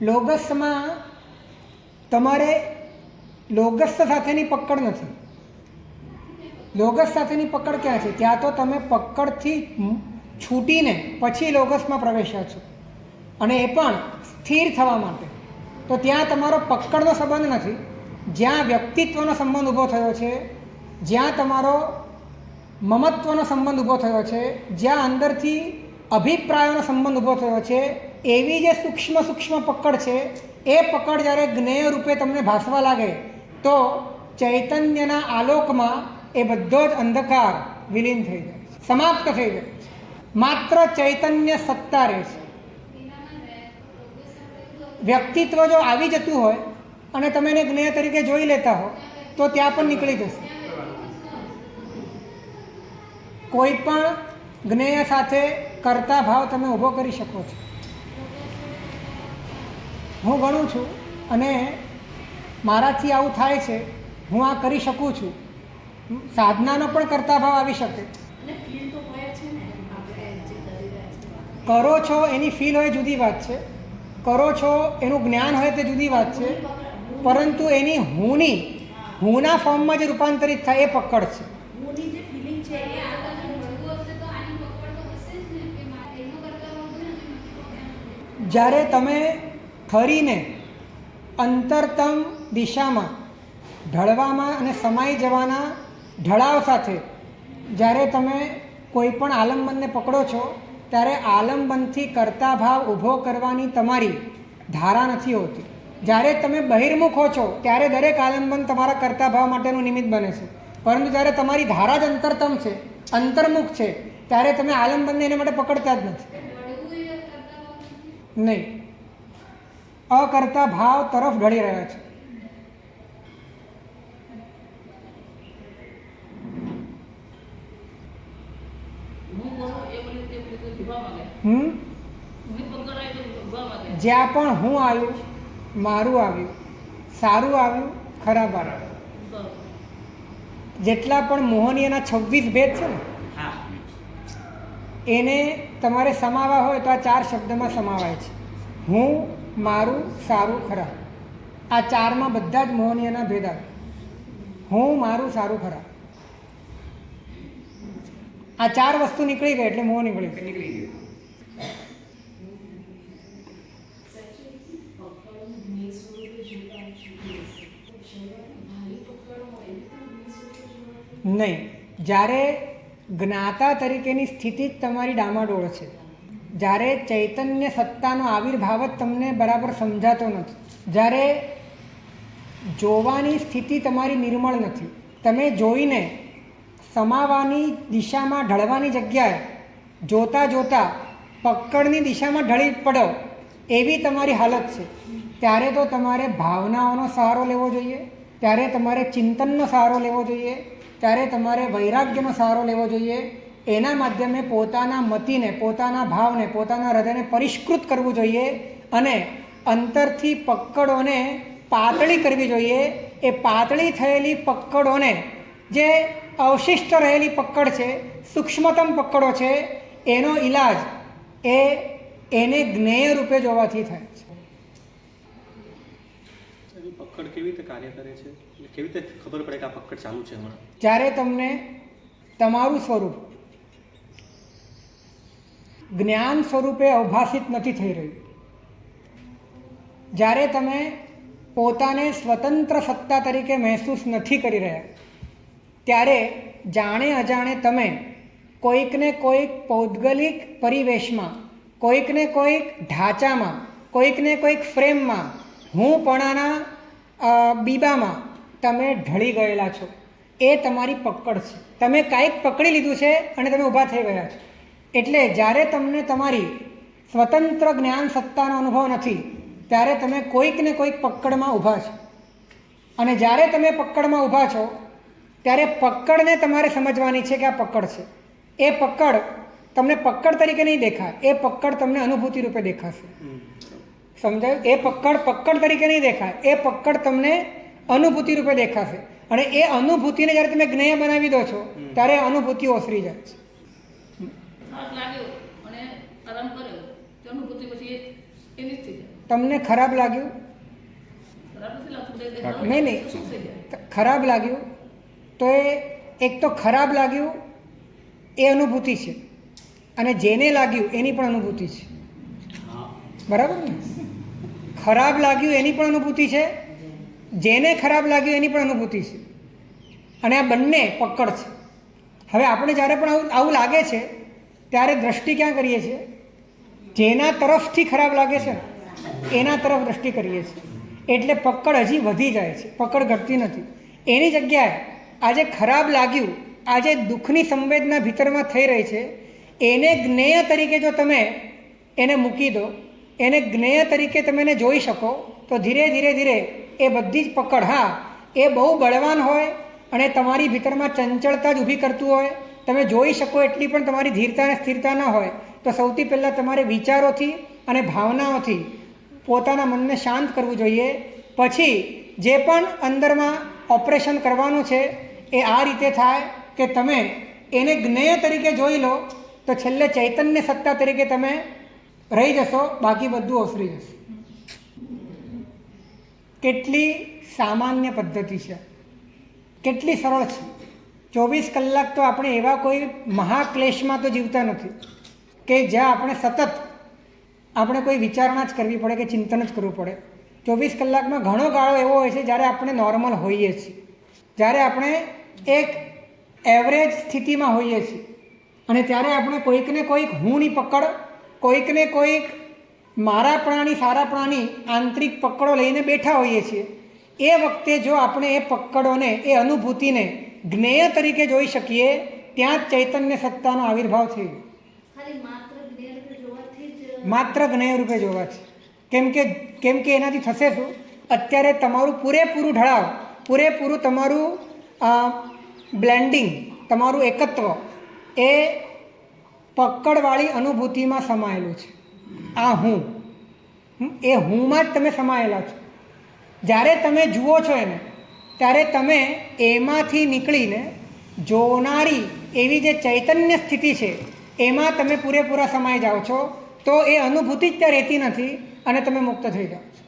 લોગસમાં તમારે લોગસ સાથેની પકડ નથી. લોગસ સાથેની પકડ ક્યાં છે? ત્યાં તો તમે પકડથી છૂટીને પછી લોગસમાં પ્રવેશ્યા છો, અને એ પણ સ્થિર થવા માટે. તો ત્યાં તમારો પકડનો સંબંધ નથી. જ્યાં વ્યક્તિત્વનો સંબંધ ઊભો થયો છે, જ્યાં તમારો મમત્વનો સંબંધ ઊભો થયો છે, જ્યાં અંદરથી અભિપ્રાયોનો સંબંધ ઊભો થયો છે, એવી જે સૂક્ષ્મ પકડ છે એ પકડ જ્યારે જ્ઞેય રૂપે તમને ભાસવા લાગે તો ચૈતન્યના આલોકમાં એ બધો જ અંધકાર વિલીન થઈ જાય છે, સમાપ્ત થઈ જાય છે. માત્ર ચૈતન્ય સત્તા રહે છે. વ્યક્તિત્વ જો આવી જતું હોય અને તમે એને જ્ઞેય તરીકે જોઈ લેતા હો તો ત્યાં પણ નીકળી જશે. કોઈ પણ જ્ઞેય સાથે કરતા ભાવ તમે ઊભો કરી શકો છો. હું ગણું છું અને મારાથી આવું થાય છે, હું આ કરી શકું છું. સાધનાનો પણ કરતા ભાવ આવી શકે. કરો છો એની ફીલ હોય જુદી વાત છે, કરો છો એનું જ્ઞાન હોય તે જુદી વાત છે, પરંતુ એની હુંના ફોર્મમાં જે રૂપાંતરિત થાય એ પકડ છે. જ્યારે તમે ખરીને અંતરતમ દિશામાં ઢળવામાં અને સમાઈ જવાના ઢળાવ સાથે જ્યારે તમે કોઈ પણ આલંબનને પકડો છો ત્યારે આલંબનથી કરતા ભાવ ઊભો કરવાની તમારી ધારા નથી હોતી. જ્યારે તમે બહિર્મુખ હો છો ત્યારે દરેક આલંબન તમારા કરતા ભાવ માટેનું નિમિત્ત બને છે, પરંતુ જ્યારે તમારી ધારા જ અંતરતમ છે, અંતર્મુખ છે, ત્યારે તમે આલંબનને એને માટે પકડતા જ નથી. નહીં, અકર્તા ભાવ તરફ ઢળી રહ્યા છે. જ્યાં પણ હું આવ્યું, મારું આવ્યું, સારું આવ્યું, ખરાબ આવ્યું. જેટલા પણ મોહનીયના 26 ભેદ છે ને એને તમારે સમાવા હોય તો આ 4 શબ્દમાં સમાવાય છે. હું, મારું, સારું, ખરાબ. આ 4માં બધા જ મોહનીયના ભેદ આવે. હું, મારું, સારું, ખરાબ. આ 4 વસ્તુ નીકળી ગઈ એટલે મોહ નીકળી ગઈ. નહીં, જ્યારે જ્ઞાતા તરીકેની સ્થિતિ જ તમારી ડામાડોળ છે, જ્યારે ચૈતન્ય સત્તાનો આવિર્ભાવ જ તમને બરાબર સમજાતો નથી, જ્યારે જોવાની સ્થિતિ તમારી નિર્મળ નથી, તમે જોઈને સમાવાની દિશામાં ઢળવાની જગ્યાએ જોતાં જોતાં પકડની દિશામાં ઢળી પડો એવી તમારી હાલત છે, ત્યારે તો તમારે ભાવનાઓનો સહારો લેવો જોઈએ, ત્યારે તમારે ચિંતનનો સહારો લેવો જોઈએ, ત્યારે તમારે વૈરાગ્યનો સહારો લેવો જોઈએ. એના માધ્યમે પોતાના મતિને, પોતાના ભાવને, પોતાના હૃદયને પરિષ્કૃત કરવું જોઈએ અને અંતરથી પકડોને પાતળી કરવી જોઈએ. એ પાતળી થયેલી પકડોને, જે અવશિષ્ટ રહેલી પકડ છે, સૂક્ષ્મતમ પકડો છે, એનો ઈલાજ એને જ્ઞેય રૂપે જોવાથી થાય છે. પકડ કેવી રીતે કાર્ય કરે છે, કેવી રીતે ખબર પડે કે આ પકડ ચાલુ છે હમણાં? જ્યારે તમને તમારું સ્વરૂપ જ્ઞાન સ્વરૂપે અવભાષિત નથી થઈ રહ્યું. જ્યારે તમે પોતાને સ્વતંત્ર સત્તા તરીકે મહેસૂસ નથી કરી રહ્યા, ત્યારે જાણે અજાણે તમે કોઈકને કોઈક પૌદ્ગલિક પરિવેશમાં, કોઈકને કોઈક ઢાંચામાં, કોઈકને કોઈક ફ્રેમમાં, હુંપણાના બીબામાં તમે ઢળી ગયેલા છો. એ તમારી પકડ છે. તમે કાંઈક પકડી લીધું છે અને તમે ઊભા થઈ ગયા છો. એટલે જ્યારે તમને તમારી સ્વતંત્ર જ્ઞાન સત્તાનો અનુભવ નથી, ત્યારે તમે કોઈકને કોઈક પકડમાં ઊભા છો. અને જ્યારે તમે પકડમાં ઊભા છો, ત્યારે પકડને તમારે સમજવાની છે કે આ પકડ છે. એ પકડ તમને પકડ તરીકે નહીં દેખાય, એ પકડ તમને અનુભૂતિ રૂપે દેખાશે. સમજાયું? એ પકડ તરીકે નહીં દેખાય, એ પકડ તમને અનુભૂતિ રૂપે દેખાશે. અને એ અનુભૂતિને જ્યારે તમે જ્ઞેય બનાવી દો છો, ત્યારે અનુભૂતિ ઓસરી જાય છે. થાક લાગ્યો અને આરામ કર્યો તો અનુભૂતિ પછી એની જ થઈ જાય. તમને ખરાબ લાગ્યું? ખરાબ નથી લાગતું. નહીં, શું થઈ જાય? ખરાબ લાગ્યું તો એ એક તો ખરાબ લાગ્યું એ અનુભૂતિ છે, અને જેને લાગ્યું એની પણ અનુભૂતિ છે. બરાબર ને? ખરાબ લાગ્યું એની પણ અનુભૂતિ છે, જેને ખરાબ લાગ્યું એની પણ અનુભૂતિ છે. અને આ બંને પકડ છે. હવે આપણે જ્યારે પણ આવું લાગે છે ત્યારે દ્રષ્ટિ ક્યાં કરીએ છીએ? જેના તરફથી ખરાબ લાગે છે એના તરફ દ્રષ્ટિ કરીએ છીએ. એટલે પકડ હજી વધી જાય છે, પકડ ઘટતી નથી. એની જગ્યાએ આજે ખરાબ લાગ્યું, આજે દુઃખની સંવેદના ભીતરમાં થઈ રહી છે, એને જ્ઞેય તરીકે જો તમે એને મૂકી દો, એને જ્ઞેય તરીકે તમે એને જોઈ શકો, તો ધીરે ધીરે ધીરે એ બધી જ પકડ, હા એ બહુ બળવાન હોય અને તમારી ભીતરમાં ચંચળતા જ ઊભી કરતું હોય, તમે જોઈ શકો એટલી પણ તમારી ધીરતા અને સ્થિરતા ન હોય, તો સૌથી પહેલાં તમારે વિચારોથી અને ભાવનાઓથી પોતાના મનને શાંત કરવું જોઈએ. પછી જે પણ અંદરમાં ઓપરેશન કરવાનું છે એ આ રીતે થાય કે તમે એને જ્ઞેય તરીકે જોઈ લો, તો છેલ્લે ચૈતન્ય સત્તા તરીકે તમે રહી જશો, બાકી બધું ઓસરી જશે. કેટલી સામાન્ય પદ્ધતિ છે, કેટલી સરળ છે. 24 કલાક તો આપણે એવા કોઈ મહાક્લેશમાં તો જીવતા નથી કે જ્યાં આપણે સતત આપણે કોઈ વિચારણા જ કરવી પડે કે ચિંતન જ કરવું પડે. 24 કલાકમાં ઘણો ગાળો એવો હોય છે જ્યારે આપણે નોર્મલ હોઈએ છીએ, જ્યારે આપણે એક એવરેજ સ્થિતિમાં હોઈએ છીએ, અને ત્યારે આપણે કોઈકને કોઈક હુંની પકડ, કોઈકને કોઈક મારા પ્રાણી સારા પ્રાણી આંતરિક પકડો લઈને બેઠા હોઈએ છીએ. એ વખતે જો આપણે એ પકડોને, એ અનુભૂતિને જ્ઞેય તરીકે જોઈ શકીએ, ત્યાં જ ચૈતન્ય સત્તાનો આવિર્ભાવ થઈ ગયો. માત્ર જ્ઞેય રૂપે જોવા છે. કેમ કે એનાથી થશે શું? અત્યારે તમારું પૂરેપૂરું ઢળાવ, પૂરેપૂરું તમારું બ્લેન્ડિંગ, તમારું એકત્વ એ પકડવાળી અનુભૂતિમાં સમાયેલું છે. આ હું, એ હુંમાં જ તમે સમાયેલા છો. જ્યારે તમે જુઓ છો એને, ત્યારે તમે એમાંથી નીકળીને જોનારી એવી જે ચૈતન્ય સ્થિતિ છે એમાં તમે પૂરેપૂરા સમાઈ જાઓ છો, તો એ અનુભૂતિ જ ત્યાં રહેતી નથી અને તમે મુક્ત થઈ જાઓ છો.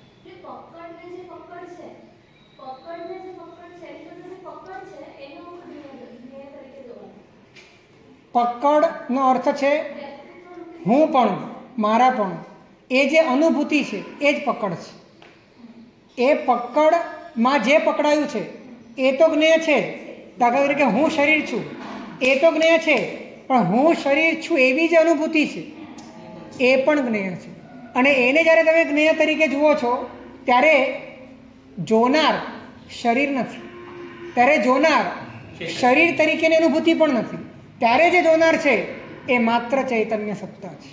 પકડનો અર્થ છે હું પણ, મારા પણ. એ જે અનુભૂતિ છે એ જ પકડ છે. એ પકડમાં જે પકડાયું છે એ તો જ્ઞેય છે. દાખલા તરીકે હું શરીર છું, એ તો જ્ઞેય છે, પણ હું શરીર છું એવી જે અનુભૂતિ છે એ પણ જ્ઞેય છે. અને એને જ્યારે તમે જ્ઞેય તરીકે જુઓ છો, ત્યારે જોનાર શરીર નથી, ત્યારે જોનાર શરીર તરીકેની અનુભૂતિ પણ નથી. ત્યારે જે જોનાર છે એ માત્ર ચૈતન્ય સત્તા છે.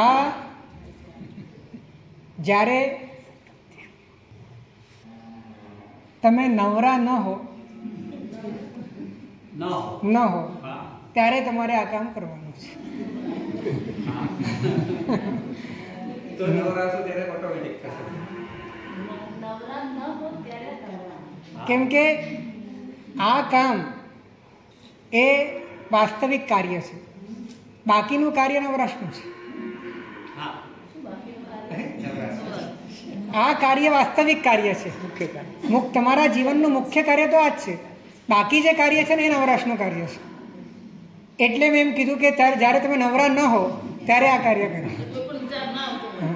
આ જ્યારે તમે નવરા ન હો ત્યારે તમારે આ કામ કરવાનું છે. તો નવરાશો ત્યારે ઓટોમેટિક થશે. કેમ કે આ કામ એ વાસ્તવિક કાર્ય છે. બાકીનું કાર્ય નવરાશનું છે. આ કાર્ય વાસ્તવિક કાર્ય છે. તમારા જીવનનું મુખ્ય કાર્ય તો આ જ છે. બાકી જે કાર્ય છે ને એ નવરાશનું કાર્ય છે. એટલે મેં એમ કીધું કે જ્યારે તમે નવરા ન હો ત્યારે આ કાર્ય કરો. કોઈ પણ વિચાર ના આવતો હોય.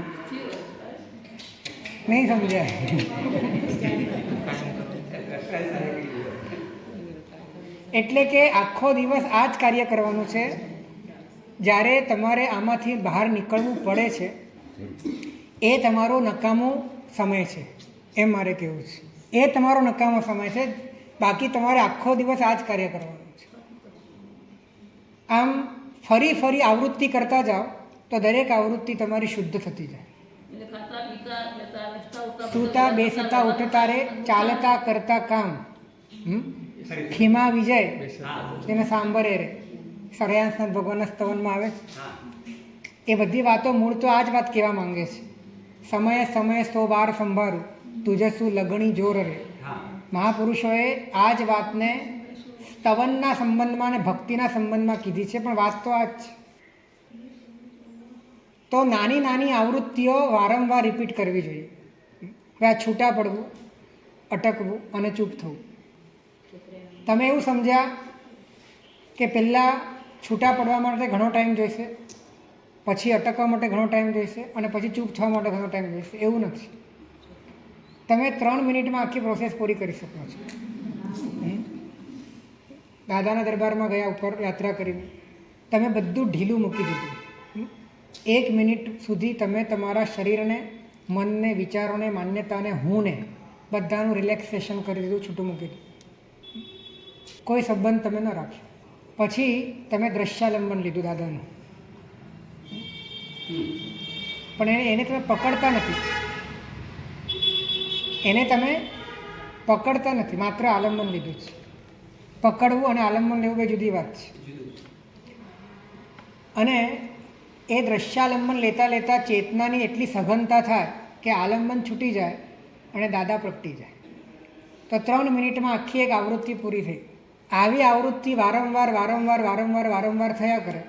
નહીં સમજાય. એટલે કે આખો દિવસ આ જ કાર્ય કરવાનું છે. જ્યારે તમારે આમાંથી બહાર નીકળવું પડે છે એ તમારો નકામો સમય છે, એમ મારે કહેવું છે. એ તમારો નકામો સમય છે. બાકી તમારે આખો દિવસ આ જ કાર્ય કરવાનું છે. આમ ફરી ફરી આવૃત્તિ કરતા જાઓ તો દરેક આવૃત્તિ તમારી શુદ્ધ થતી જાય. એટલે ખાતા પીતા લેતા બેસતા ઉઠતા સૂતા બેસતા ઉઠતા રે ચાલતા કરતા કામ ખીમા વિજય તેને સાંભરે રે સર્યાંશનાથ ભગવાનના સ્તવનમાં આવે છે. એ બધી વાતો મૂળ તો આ જ વાત કહેવા માંગે છે. સમયે સમયે 100 વાર સંભાળું તુજસું લગણી જોર રે. મહાપુરુષોએ આ જ વાતને સ્તવનના સંબંધમાં અને ભક્તિના સંબંધમાં કીધી છે, પણ વાત તો આ જ છે. તો નાની નાની આવૃત્તિઓ વારંવાર રિપીટ કરવી જોઈએ. હવે આ છૂટા પડવું, અટકવું અને ચૂપ થવું. તમે એવું સમજ્યા કે પહેલાં છૂટા પડવા માટે ઘણો ટાઈમ જોઈશે, પછી અટકવા માટે ઘણો ટાઈમ જોઈશે અને પછી ચૂપ થવા માટે ઘણો ટાઈમ જોઈશે. એવું નથી. તમે 3 મિનિટમાં આખી પ્રોસેસ પૂરી કરી શકો છો. દાદાના દરબારમાં ગયા ઉપર યાત્રા કરીને તમે બધું ઢીલું મૂકી દીધું. 1 મિનિટ સુધી તમે તમારા શરીરને, મનને, વિચારોને, માન્યતાને, હુંને બધાનું રિલેક્સેશન કરી દીધું, છૂટું મૂકી દીધું. કોઈ સંબંધ તમે ન રાખ્યો. પછી તમે દ્રશ્યાલંબન લીધું દાદાનું, પણ એને તમે પકડતા નથી. એને તમે પકડતા નથી, માત્ર આલંબન લીધું છે. પકડવું અને આલંબન લેવું બે જુદી વાત છે. અને એ દ્રશ્યાલંબન લેતા લેતા ચેતનાની એટલી સઘનતા થાય કે આલંબન છૂટી જાય અને દાદા પ્રગટી જાય. તો 3 મિનિટમાં આખી એક આવૃત્તિ પૂરી થઈ. આવી આવૃત્તિ વારંવાર વારંવાર વારંવાર વારંવાર થયા કરે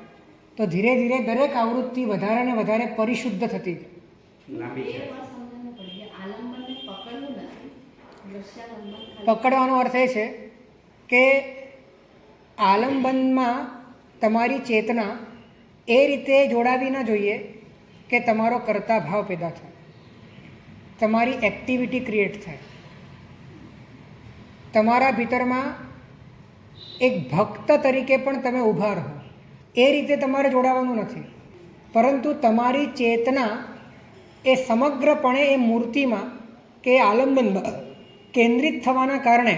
તો ધીરે ધીરે દરેક આવૃત્તિ વધારે ને વધારે પરિશુદ્ધ થતી જાય. પકડવાનો અર્થ એ છે કે આલંબનમાં તમારી ચેતના એ રીતે જોડાવી ન જોઈએ કે તમારો કર્તા ભાવ પેદા થાય, તમારી એક્ટિવિટી ક્રિએટ થાય. તમારા ભીતરમાં એક ભક્ત તરીકે પણ તમે ઊભા રહો એ રીતે તમારે જોડાવાનું નથી. પરંતુ તમારી ચેતના એ સમગ્રપણે એ મૂર્તિમાં કે આલંબનમાં કેન્દ્રિત થવાના કારણે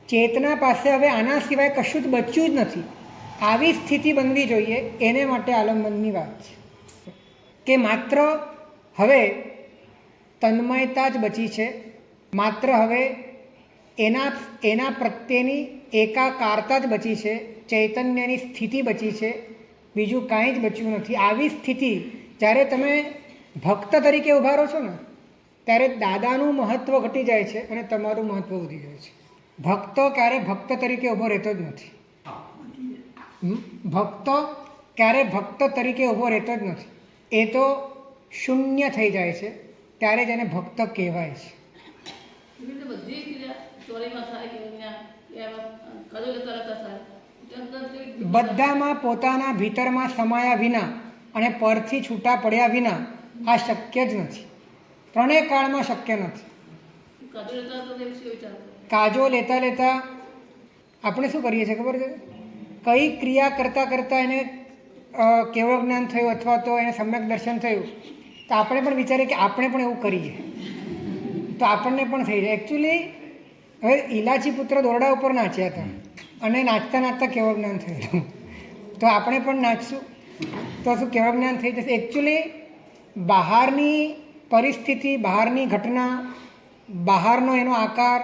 ચેતના પાસે હવે આના સિવાય કશું જ બચ્યું જ નથી. આવી સ્થિતિ બનવી જોઈએ. એને માટે આલંબનની વાત છે કે માત્ર હવે તન્મયતા જ બચી છે, માત્ર હવે એના પ્રત્યેની એકાકારતા જ બચી છે, ચૈતન્યની સ્થિતિ બચી છે, બીજું કાંઈ જ બચ્યું નથી. આવી સ્થિતિ જ્યારે તમે ભક્ત તરીકે ઊભા રહો છો ને ત્યારે દાદાનું મહત્ત્વ ઘટી જાય છે અને તમારું મહત્ત્વ વધી જાય છે. ભક્તો ક્યારે ભક્ત તરીકે ઊભો રહેતો જ નથી. ભક્તો ક્યારે ભક્ત તરીકે ઊભો રહેતો જ નથી. એ તો શૂન્ય થઈ જાય છે ત્યારે જ એને ભક્ત કહેવાય છે. બધી ક્રિયા ચોરીમાં થાય કે કદો લેતા રહેતા થાય. બધામાં પોતાના ભીતરમાં સમાયા વિના અને પરથી છૂટા પડ્યા વિના આ શક્ય જ નથી. ત્રણેય કાળમાં શક્ય નથી. કદો લેતા તો શું વિચાર કાજો લેતા લેતા આપણે શું કરીએ છીએ ખબર છે? કઈ ક્રિયા કરતાં કરતાં એને કેવળ જ્ઞાન થયું અથવા તો એને સમ્યક દર્શન થયું તો આપણે પણ વિચારીએ કે આપણે પણ એવું કરીએ તો આપણને પણ થઈ જાય. એકચ્યુઅલી હવે ઇલાચી પુત્ર દોરડા ઉપર નાચ્યા હતા અને નાચતા નાચતા કેવળ જ્ઞાન થયેલું તો આપણે પણ નાચશું તો શું કેવળ જ્ઞાન થઈ જશે? એકચ્યુઅલી બહારની પરિસ્થિતિ, બહારની ઘટના, બહારનો એનો આકાર,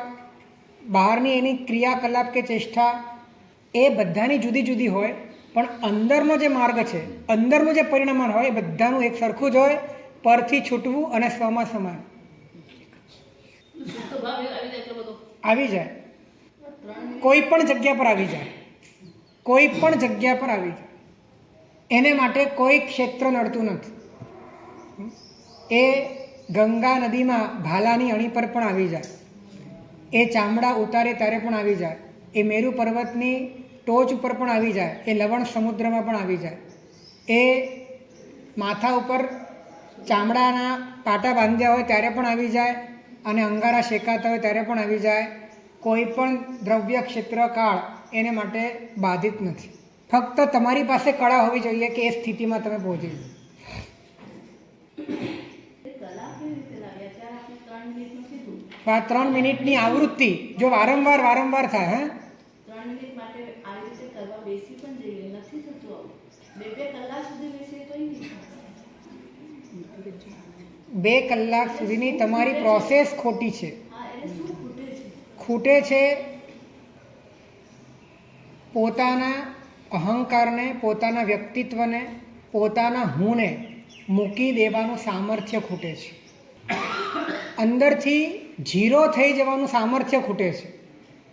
બહારની એની ક્રિયાકલાપ કે ચેષ્ટા એ બધાની જુદી જુદી હોય, પણ અંદરનો જે માર્ગ છે, અંદરનું જે પરિણામ હોય એ બધાનું એક સરખું જ હોય. પરથી છૂટવું અને સ્વમાં સમાન આવી જાય. કોઈ પણ જગ્યા પર આવી જાય, કોઈ પણ જગ્યા પર આવી જાય. એને માટે કોઈ ક્ષેત્ર નડતું નથી. એ ગંગા નદીમાં ભાલાની અણી પર પણ આવી જાય, એ ચામડા ઉતારે ત્યારે પણ આવી જાય, એ મેરુ પર્વતની ટોચ ઉપર પણ આવી જાય, એ લવણ સમુદ્રમાં પણ આવી જાય, એ માથા ઉપર ચામડાના પાટા બાંધ્યા હોય ત્યારે પણ આવી જાય, અને અંગારા શેકાતા હોય ત્યારે પણ આવી જાય. કોઈ પણ દ્રવ્ય ક્ષેત્ર કાળ એને માટે બાધિત નથી. ફક્ત તમારી પાસે કળા હોવી જોઈએ કે એ સ્થિતિમાં તમે પહોંચી જાઓ. આ 3 મિનિટની આવૃત્તિ જો વારંવાર થાય, હે 3 મિનિટ માટે આવી રીતે કરવા બેસી પણ જઈએ, નથી થતું આવું. 2 કલાક સુધી બેસીએ તોય નહીં થાય. 2 કલાક સુધીની તમારી પ્રોસેસ ખોટી છે. હા, એટલે શું ખૂટે છે? ખૂટે છે પોતાના અહંકારને, પોતાના વ્યક્તિત્વને, પોતાના હુંને મૂકી દેવાનું સામર્થ્ય ખૂટે છે. અંદરથી ઝીરો થઈ જવાનું સામર્થ્ય ખૂટે છે.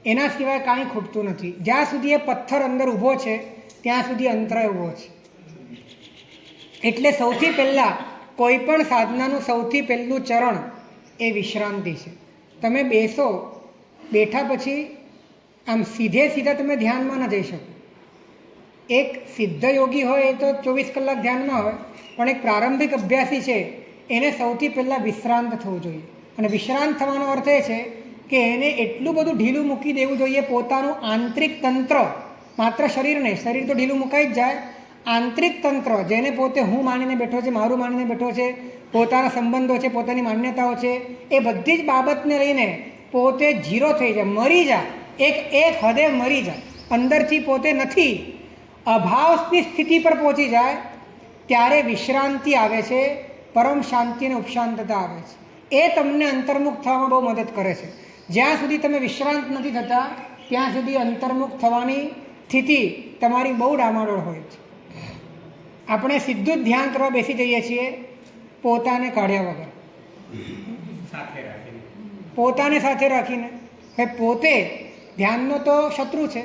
એના સિવાય કાંઈ ખૂટતું નથી. જ્યાં સુધી એ પથ્થર અંદર ઊભો છે ત્યાં સુધી અંતરાય ઊભો છે. એટલે સૌથી પહેલાં કોઈ પણ સાધનાનું સૌથી પહેલું ચરણ એ વિશ્રાંતિ છે. તમે બેસો, બેઠા પછી આમ સીધા તમે ધ્યાનમાં ન જઈ શકો. એક સિદ્ધ યોગી હોય એ તો 24 કલાક ધ્યાનમાં હોય, પણ એક પ્રારંભિક અભ્યાસી છે એને સૌથી પહેલાં વિશ્રાંત થવું જોઈએ. અને વિશ્રાંત થવાનો અર્થ એ છે કે એને એટલું બધું ઢીલું મૂકી દેવું જોઈએ પોતાનું આંતરિક તંત્ર, માત્ર શરીર નહીં, શરીર તો ઢીલું મુકાઈ જ જાય. આંતરિક તંત્ર જેને પોતે હું માનીને બેઠો છે, મારું માનીને બેઠો છે, પોતાના સંબંધો છે, પોતાની માન્યતાઓ છે, એ બધી જ બાબતને લઈને પોતે ઝીરો થઈ જાય, મરી જાય, એક હદે મરી જાય, અંદરથી પોતે નથી, અભાવની સ્થિતિ પર પહોંચી જાય, ત્યારે વિશ્રાંતિ આવે છે, પરમ શાંતિ અને ઉપશાંતતા આવે છે. એ તમને અંતર્મુખ થવામાં બહુ મદદ કરે છે. જ્યાં સુધી તમે વિશ્રાંત નથી થતા ત્યાં સુધી અંતર્મુખ થવાની સ્થિતિ તમારી બહુ ડામાડોળ હોય છે. આપણે સીધું જ ધ્યાન કરવા બેસી જઈએ છીએ પોતાને કાઢ્યા વગર, પોતાને સાથે રાખીને. હવે પોતે ધ્યાનનો તો શત્રુ છે,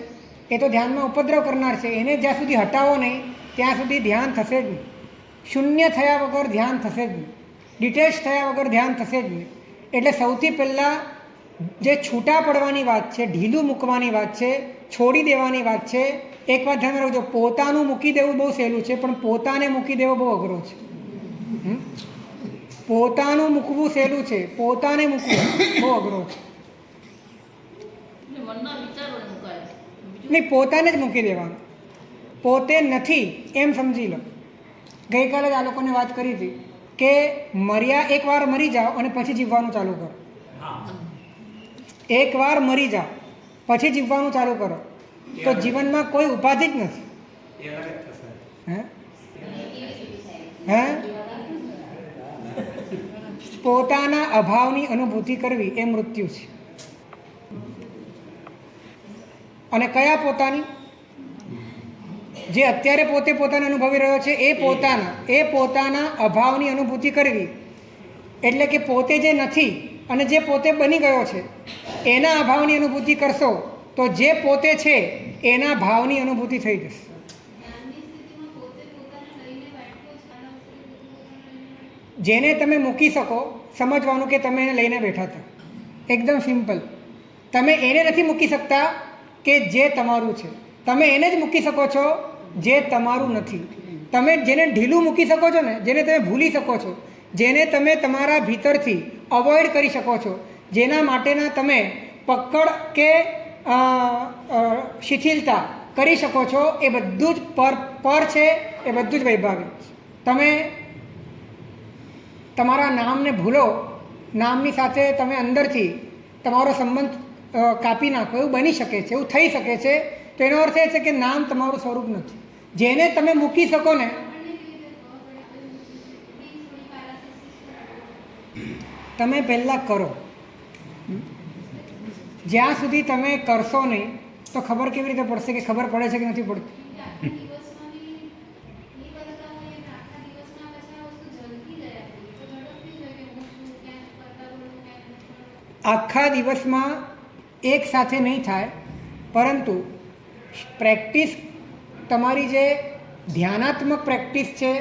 એ તો ધ્યાનમાં ઉપદ્રવ કરનાર છે. એને જ્યાં સુધી હટાવો નહીં ત્યાં સુધી ધ્યાન થશે જ નહીં. શૂન્ય થયા વગર ધ્યાન થશે જ નહીં, ડિટેચ થયા વગર ધ્યાન થશે જ નહીં. એટલે સૌથી પહેલાં જે છૂટા પડવાની વાત છે, ઢીલું મૂકવાની વાત છે, છોડી દેવાની વાત છે. એક વાત ધ્યાન રાખજો, પોતાનું મૂકી દેવું બહુ સહેલું છે, પણ પોતાને મૂકી દેવો બહુ અઘરો છે. પોતાનું મૂકવું સહેલું છે, પોતાને મૂકવું બહુ અઘરો છે. મનના વિચારોને મુકાય. નહીં, પોતાને જ મૂકી દેવાનું. પોતે નથી એમ સમજી લો. ગઈકાલે જ આ લોકોને વાત કરી હતી કે એકવાર મરી જાઓ અને પછી જીવવાનું ચાલુ કરો. એકવાર મરી જાઓ પછી જીવવાનું ચાલુ કરો તો જીવનમાં કોઈ ઉપાધિ જ નથી. હે પોતાના અભાવની અનુભૂતિ કરવી એ મૃત્યુ છે. અને કયા પોતાની? જે અત્યારે પોતાને અનુભવી રહ્યો છે એ પોતાના અભાવની અનુભૂતિ કરવી. એટલે કે પોતે જે નથી અને જે પોતે બની ગયો છે એના અભાવની અનુભૂતિ કરશો તો જે પોતે છે એના ભાવની અનુભૂતિ થઈ જશે. જેને તમે મૂકી શકો, સમજવાનું કે તમે એને લઈને બેઠા હતા. એકદમ સિમ્પલ. તમે એને નથી મૂકી શકતા કે જે તમારું છે, તમે એને જ મૂકી શકો છો જે તમારું નથી. તમે જેને ઢીલું મૂકી શકો છો ને, જેને તમે ભૂલી શકો છો, જેને તમે તમારા ભીતરથી અવોઇડ કરી શકો છો, જેના માટેના તમે પકડ કે શિથિલતા કરી શકો છો, એ બધું જ પર છે, એ બધું જ વૈભાવિક છે. તમે તમારા નામને ભૂલો, નામની સાથે તમે અંદરથી તમારો સંબંધ કાપી નાખો, એવું બની શકે છે, એવું થઈ શકે છે. તો એનો અર્થ એ છે કે નામ તમારું સ્વરૂપ નથી. જેને તમે મૂકી શકો ને, તમે પહેલાં કરો. જ્યાં સુધી તમે કરશો નહીં તો ખબર કેવી રીતે પડશે કે ખબર પડે છે કે નથી પડતી? આખા દિવસમાં એક સાથે નહીં થાય, પરંતુ પ્રેક્ટિસ, તમારી જે ધ્યાનાત્મક પ્રેક્ટિસ છે,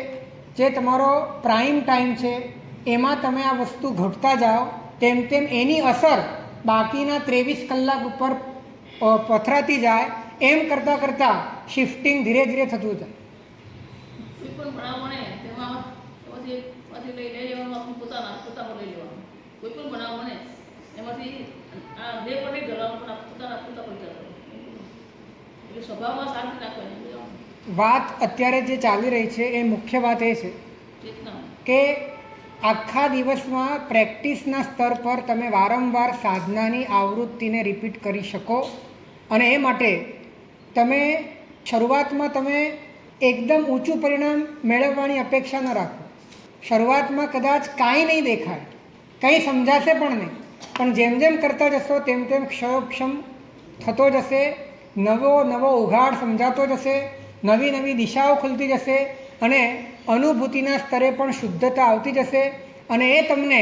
જે તમારો પ્રાઇમ ટાઈમ છે, એમાં તમે આ વસ્તુ ઘટતા જાઓ તેમ તેમ એની અસર બાકીના 23 કલાક ઉપર પથરાતી જાય. એમ કરતાં કરતાં શિફ્ટિંગ ધીરે ધીરે થતું જાય. કોઈ પણ બનાવ બને તેમાં પછી લઈ લેવાનું આપણે પોતા પર લઈ લેવાનું. કોઈ પણ બનાવ બને એમાંથી આ બે પર નહીં ધરવાનું પણ પોતા પર જવાનું. એટલે સ્વભાવમાં શાંતિ રાખવાની. વાત અત્યારે જે ચાલી રહી છે એ મુખ્ય વાત એ છે ચેતના કે આખા દિવસમાં પ્રેક્ટિસના સ્તર પર તમે વારંવાર સાધનાની આવૃત્તિને રિપીટ કરી શકો. અને એ માટે તમે શરૂઆતમાં તમે એકદમ ઊંચું પરિણામ મેળવવાની અપેક્ષા ન રાખો. શરૂઆતમાં કદાચ કાંઈ નહીં દેખાય, કંઈ સમજાશે પણ નહીં, પણ જેમ જેમ કરતા જશો તેમ તેમ ક્ષયોક્ષમ થતો જશે. નવો ઉઘાડ સમજાતો જશે, નવી નવી દિશાઓ ખુલતી જશે અને અનુભૂતિના સ્તરે પણ શુદ્ધતા આવતી જશે અને એ તમને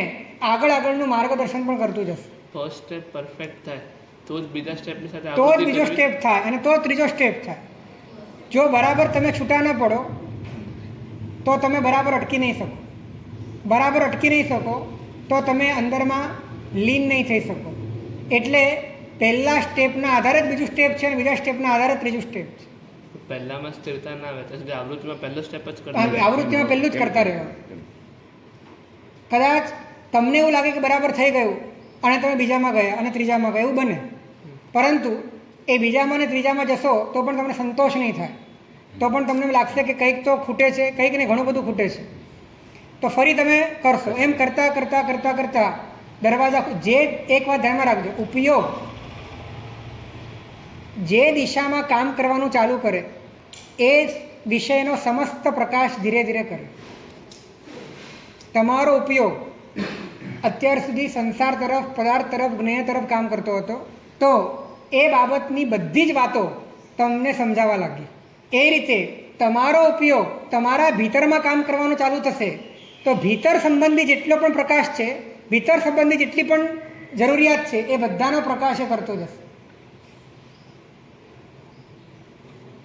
આગળનું માર્ગદર્શન પણ કરતું જશે. ફર્સ્ટ સ્ટેપ પરફેક્ટ થાય તો જ બીજા સ્ટેપની સાથે તો જ બીજો સ્ટેપ થાય અને તો ત્રીજો સ્ટેપ થાય. જો બરાબર તમે છૂટા ન પડો તો તમે બરાબર અટકી નહીં શકો. બરાબર અટકી નહીં શકો તો તમે અંદરમાં લીન નહીં થઈ શકો. એટલે પહેલા સ્ટેપના આધારે જ બીજું સ્ટેપ છે અને બીજા સ્ટેપના આધારે ત્રીજું સ્ટેપ છે. પહેલામાં સ્થિરતા ના આવે તો આવૃત્તિમાં પહેલો સ્ટેપ જ આવૃત્તિમાં પહેલું જ કરતા રહેવાનું. કદાચ તમને એવું લાગે કે બરાબર થઈ ગયું અને તમે બીજામાં ગયા અને ત્રીજામાં ગયા, એવું બને. પરંતુ એ બીજામાં અને ત્રીજામાં જશો તો પણ તમને સંતોષ નહીં થાય. તો પણ તમને લાગશે કે કંઈક તો ખૂટે છે, કંઈક ને ઘણું બધું ખૂટે છે. તો ફરી તમે કરશો. એમ કરતાં કરતાં કરતાં કરતાં દરવાજા જે એક વાત ધ્યાનમાં રાખજો, ઉપયોગ જે દિશામાં કામ કરવાનું ચાલુ કરે એ વિષયનો સમસ્ત પ્રકાશ ધીરે ધીરે કરે. તમારો ઉપયોગ અત્યાર સુધી સંસાર તરફ, પદાર્થ તરફ, જ્ઞેય તરફ કામ કરતો હતો તો એ બાબતની બધી જ વાતો તમને સમજાવવા લાગી. એ રીતે તમારો ઉપયોગ તમારા ભીતરમાં કામ કરવાનું ચાલુ થશે તો ભીતર સંબંધી જેટલો પણ પ્રકાશ છે, ભીતર સંબંધી જેટલી પણ જરૂરિયાત છે એ બધાનો પ્રકાશ એ કરતો જશે.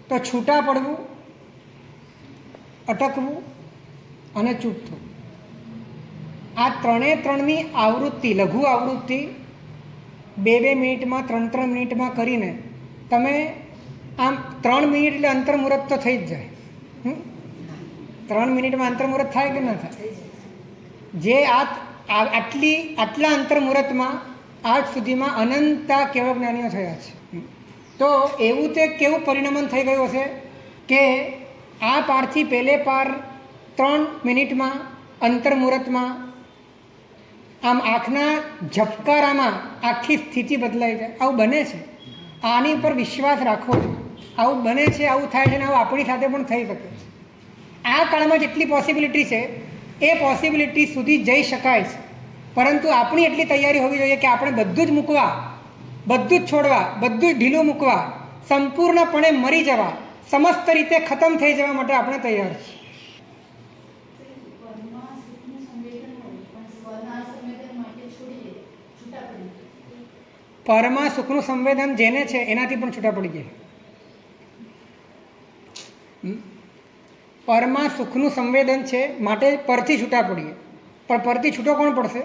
તો છૂટા પડવું, અટકવું અને ચૂપ થવું, આ ત્રણની આવૃત્તિ, લઘુ આવૃત્તિ 2 મિનિટમાં, 3 મિનિટમાં કરીને તમે આમ 3 મિનિટ એટલે અંતર્મુહૂર્ત તો થઈ જ જાય. 3 મિનિટમાં અંતર્મુહૂર્ત થાય કે ન થાય? જે આટલા અંતર્મુહૂર્તમાં આજ સુધીમાં અનંતા કેવળ જ્ઞાનીઓ થયા છે. તો એવું તે કેવું પરિણમન થઈ ગયું હશે કે આ પારથી પહેલે પાર 3 મિનિટમાં અંતર્મુહૂર્તમાં આમ આંખના ઝબકારામાં આખી સ્થિતિ બદલાઈ જાય. આવું બને છે. આની ઉપર વિશ્વાસ રાખવો છે. આવું બને છે, આવું થાય છે ને આવું આપણી સાથે પણ થઈ શકે છે. આ કાળમાં જેટલી પોસિબિલિટી છે એ પોસિબિલિટી સુધી જઈ શકાય છે. પરંતુ આપણી એટલી તૈયારી હોવી જોઈએ કે આપણે બધું જ મૂકવા, બધું જ છોડવા, બધું જ ઢીલું મૂકવા, સંપૂર્ણપણે મરી જવા, સમસ્ત રીતે ખતમ થઈ જવા માટે આપણે તૈયાર છીએ. પરમાં સુખનું સંવેદન જેને છે એનાથી પણ છૂટા પડી જાય. પરમાં સુખનું સંવેદન છે માટે પરથી છૂટા પડીએ. પણ પરથી છૂટો કોણ પડશે?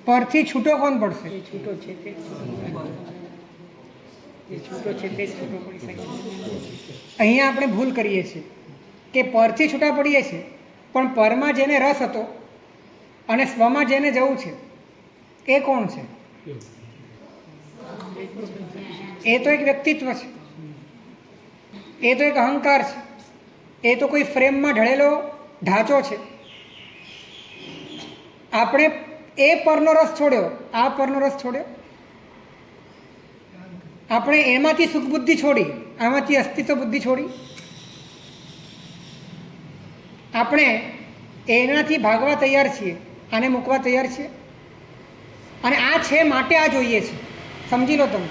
પરથી છૂટો કોણ પડશે? છૂટો છે તે છૂટો પડી શકે. અહીંયા આપણે ભૂલ કરીએ છીએ કે પરથી છૂટા પડીએ છીએ પણ પરમાં જેને રસ હતો અને સ્વમાં જેને જવું છે એ કોણ છે? એ તો એક વ્યક્તિત્વ છે, એ તો એક અહંકાર છે, એ તો કોઈ ફ્રેમમાં ઢળેલો ઢાંચો છે. આપણે એ પરનો રસ છોડ્યો, આ પરનો રસ છોડ્યો. આપણે એમાંથી સુખ બુદ્ધિ છોડી, આમાંથી અસ્તિત્વ બુદ્ધિ છોડી. આપણે એનાથી ભાગવા તૈયાર છીએ, આને મૂકવા તૈયાર છીએ. અને આ છે માટે આ જોઈએ છે. સમજી લો તમે.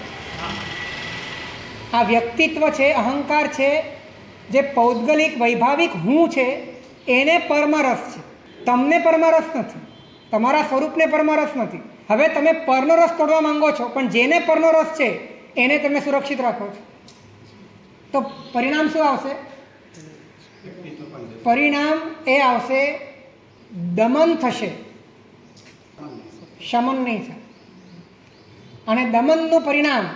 આ વ્યક્તિત્વ છે, અહંકાર છે, જે પૌદ્ગલિક વૈભાવિક હું છે એને પરમાં રસ છે. તમને પરમાં રસ નથી, તમારા સ્વરૂપને પરમાં રસ નથી. હવે તમે પરનો રસ તોડવા માંગો છો પણ જેને પરનો રસ છે એને તમે સુરક્ષિત રાખો છો. તો પરિણામ શું આવશે? પરિણામ એ આવશે દમન થશે, શમન નહીં થાય. અને દમનનું પરિણામ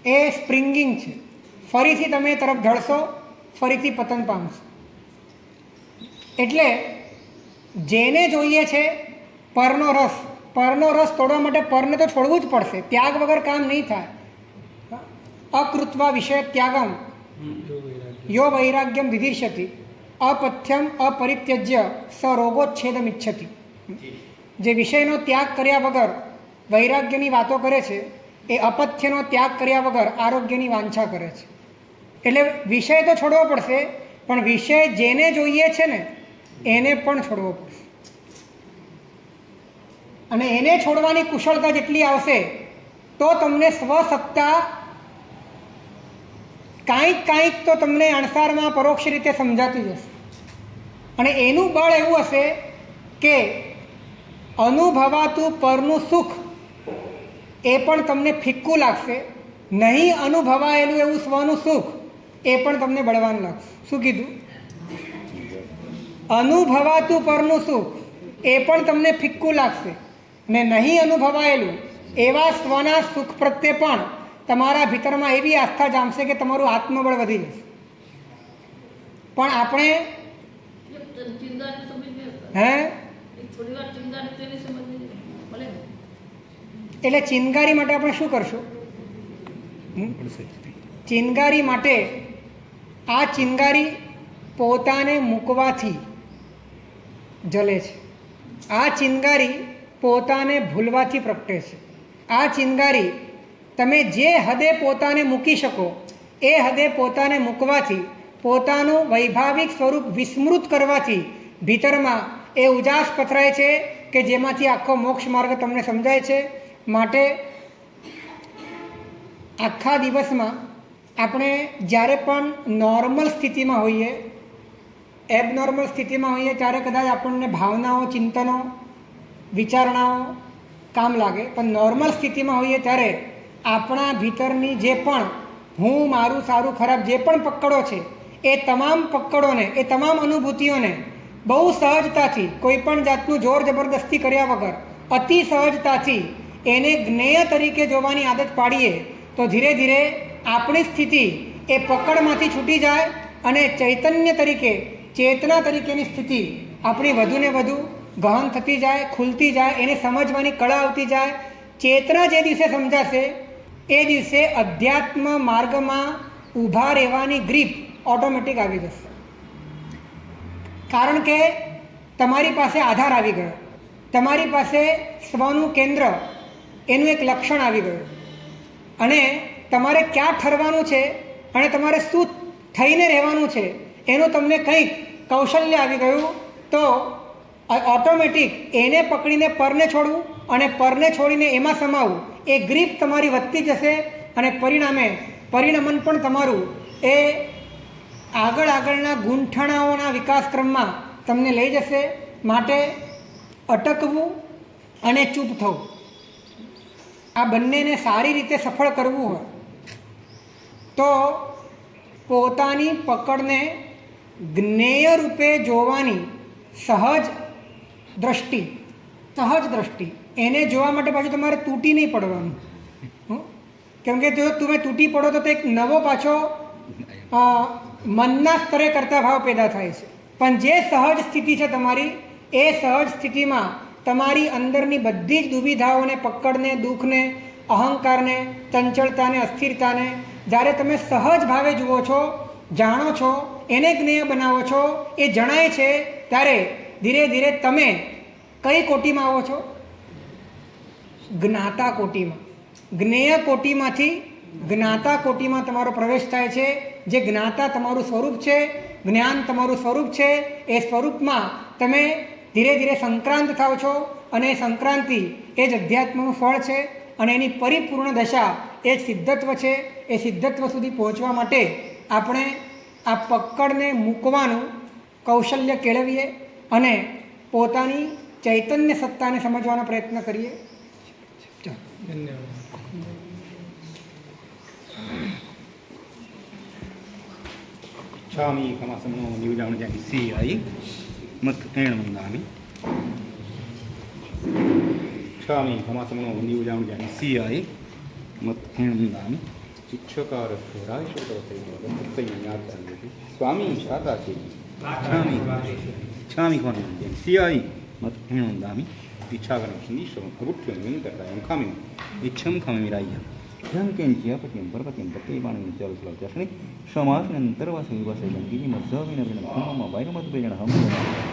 એ સ્પ્રિંગિંગ છે. ફરીથી તમે એ તરફ ઢળશો, ફરીથી પતન પામશો. એટલે જેને જોઈએ છે પરનો રસ તોડવા માટે પરને તો છોડવું જ પડશે. ત્યાગ વગર કામ નહીં થાય. અકૃત્વા વિષય ત્યાગમ યો વૈરાગ્યમ વિધિષ્યતિ અપથ્યમ અપરિત્યજ્ય સ રોગોચ્છેદમ ઇચ્છતિ. જે વિષયનો ત્યાગ કર્યા વગર વૈરાગ્યની વાતો કરે છે એ અપથ્યનો ત્યાગ કર્યા વગર આરોગ્યની વાંછા કરે છે. એટલે વિષય તો છોડવો પડશે, પણ વિષય જેને જોઈએ છે ને એને પણ છોડવો પડશે. અને એને છોડવાની કુશળતા જેટલી આવશે તો તમને સ્વસત્તા કાંઈક તો તમને અણસારમાં પરોક્ષ રીતે સમજાતી જશે. અને એનું બળ એવું હશે કે અનુભવાતું પરનું સુખ એ પણ તમને ફિક્કું લાગશે. નહીં અનુભવાયેલું એવું સ્વનું સુખ એ પણ તમને બળવાન લાગશે. શું કીધું? અનુભવાતું પરનું સુખ એ પણ તમને ફિક્કું લાગશે, ને નહીં અનુભવાયેલું એવા સ્વના સુખ પ્રત્યે પણ તમારા ભીતરમાં એવી આસ્થા જામશે કે તમારું આત્મબળ વધી જશે. પણ આપણે થોડી વાર ચિંતા તેની સમજ ભલે. એટલે ચિનગારી માટે આપણે શું કરશું? ચિનગારી માટે આ ચિનગારી પોતાને મૂકવાથી જલે છે. આ ચિનગારી પોતાને ભૂલવાથી પ્રગટે છે. આ ચિનગારી તમે જે હદે પોતાને મૂકી શકો એ હદે પોતાને મૂકવાથી, પોતાનું વૈભાવિક સ્વરૂપ વિસ્મૃત કરવાથી ભીતરમાં એ ઉજાસ પથરાય છે કે જેમાંથી આખો મોક્ષ માર્ગ તમને સમજાય છે. માટે આખા દિવસમાં આપણે જ્યારે પણ નોર્મલ સ્થિતિમાં હોઈએ, એબનોર્મલ સ્થિતિમાં હોઈએ ત્યારે કદાચ આપણને ભાવનાઓ, ચિંતનો, વિચારણાઓ કામ લાગે. પણ નોર્મલ સ્થિતિમાં હોઈએ ત્યારે આપણા ભીતરની જે પણ હું, મારું, સારું, ખરાબ જે પણ પકડો છે એ તમામ પકડોને, એ તમામ અનુભૂતિઓને બહુ સહજતાથી, કોઈ પણ જાતનું જોર જબરદસ્તી કર્યા વગર અતિ સહજતાથી એને જ્ઞેય તરીકે જોવાની આદત પાડીએ તો ધીરે ધીરે આપણી સ્થિતિ એ પકડમાંથી છૂટી જાય અને ચૈતન્ય તરીકે, ચેતના તરીકેની સ્થિતિ આપણી વધુને વધુ ગહન થતી જાય, ખુલતી જાય, એને સમજવાની કળા આવતી જાય. ચેતના જે દિવસે સમજાશે એ દિવસે અધ્યાત્મ માર્ગમાં ઊભા રહેવાની ગ્રીપ ઓટોમેટિક આવી જશે. કારણ કે તમારી પાસે આધાર આવી ગયો, તમારી પાસે સ્વનું કેન્દ્ર એનું એક લક્ષણ આવી ગયું, અને તમારે ક્યાં ઠરવાનું છે અને તમારે શું થઈને રહેવાનું છે એનું તમને કંઈક કૌશલ્ય આવી ગયું તો ઓટોમેટિક એને પકડીને પરને છોડવું અને પરને છોડીને એમાં સમાવવું એ ગ્રીપ તમારી વધતી જશે. અને પરિણામે પરિણમન પણ તમારું એ આગળના ગૂંઠણાઓના વિકાસક્રમમાં તમને લઈ જશે. માટે અટકવું અને ચૂપ થવું, આ બંનેને સારી રીતે સફળ કરવું હોય તો પોતાની પકડને જ્ઞેય રૂપે જોવાની સહજ દ્રષ્ટિ એને જોવા માટે પાછું તમારે તૂટી નહીં પડવાનું. કેમ કે જો તમે તૂટી પડો તો એક નવો પાછો મનના સ્તરે કરતા ભાવ પેદા થાય છે. પણ જે સહજ સ્થિતિ છે તમારી, એ સહજ સ્થિતિમાં તમારી અંદરની બધી જ દુવિધાઓને, પકડને, દુઃખને, અહંકારને, ચંચળતાને, અસ્થિરતાને જ્યારે તમે સહજ ભાવે જુઓ છો, જાણો છો, એને જ્ઞેય બનાવો છો, એ જણાય છે, ત્યારે ધીરે ધીરે તમે કઈ કોટીમાં આવો છો? જ્ઞાતા કોટીમાં. જ્ઞેય કોટીમાંથી જ્ઞાતા કોટીમાં તમારો પ્રવેશ થાય છે. જે જ્ઞાતા તમારું સ્વરૂપ છે, જ્ઞાન તમારું સ્વરૂપ છે, એ સ્વરૂપમાં તમે ધીરે ધીરે સંક્રાંત થાવ છો, અને એ સંક્રાંતિ એ જ અધ્યાત્મનું ફળ છે, અને એની પરિપૂર્ણ દશા એ જ સિદ્ધત્વ છે. એ સિદ્ધત્વ સુધી પહોંચવા માટે આપણે આ પકડને મૂકવાનું કૌશલ્ય કેળવીએ અને પોતાની ચૈતન્ય સત્તાને સમજવાનો પ્રયત્ન કરીએ. ધન્યવાદ. છામી કમાસમનો નિવજામજાની સી આઈ મત એણ મંદામી इच्छामि खमासमनो नियुजामि जनिष्यामि मत्क्षेणन्दामि शिक्षकाररायशोतवसैन्यवदत्तयज्ञात्तन्यति स्वामी शाताचेति इच्छामि खमासमनो जनिष्यामि मत्क्षेणन्दामि इच्छाकरणशनीश्वरं अगुठ्यं वेङ्कटायं खामि इच्छं खामिराय्यं ह्यं केञ्चिया पत्यं परपत्यं प्रत्ययपाणिं चलसलचषणि समासनन्तरवासविवासैलङ्गिनी मध्याविनविनं खमम वैरमद्वेजणहं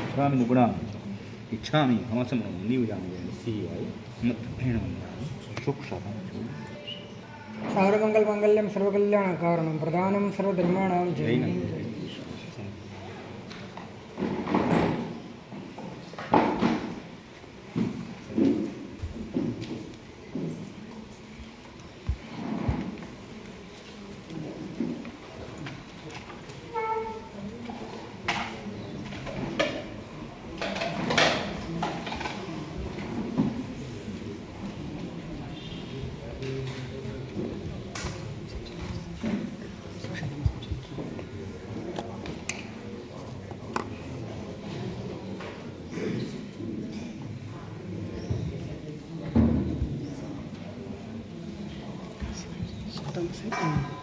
इच्छामि नुगुणां इच्छामि खमसमनो नियुजामि जनिष्यामि मत्क्षेणन्दामि सुखशातां सर्वमंगल मंगल्यम सर्वकल्याण कारणम प्रधानम सर्वधर्माणाम जय Estamos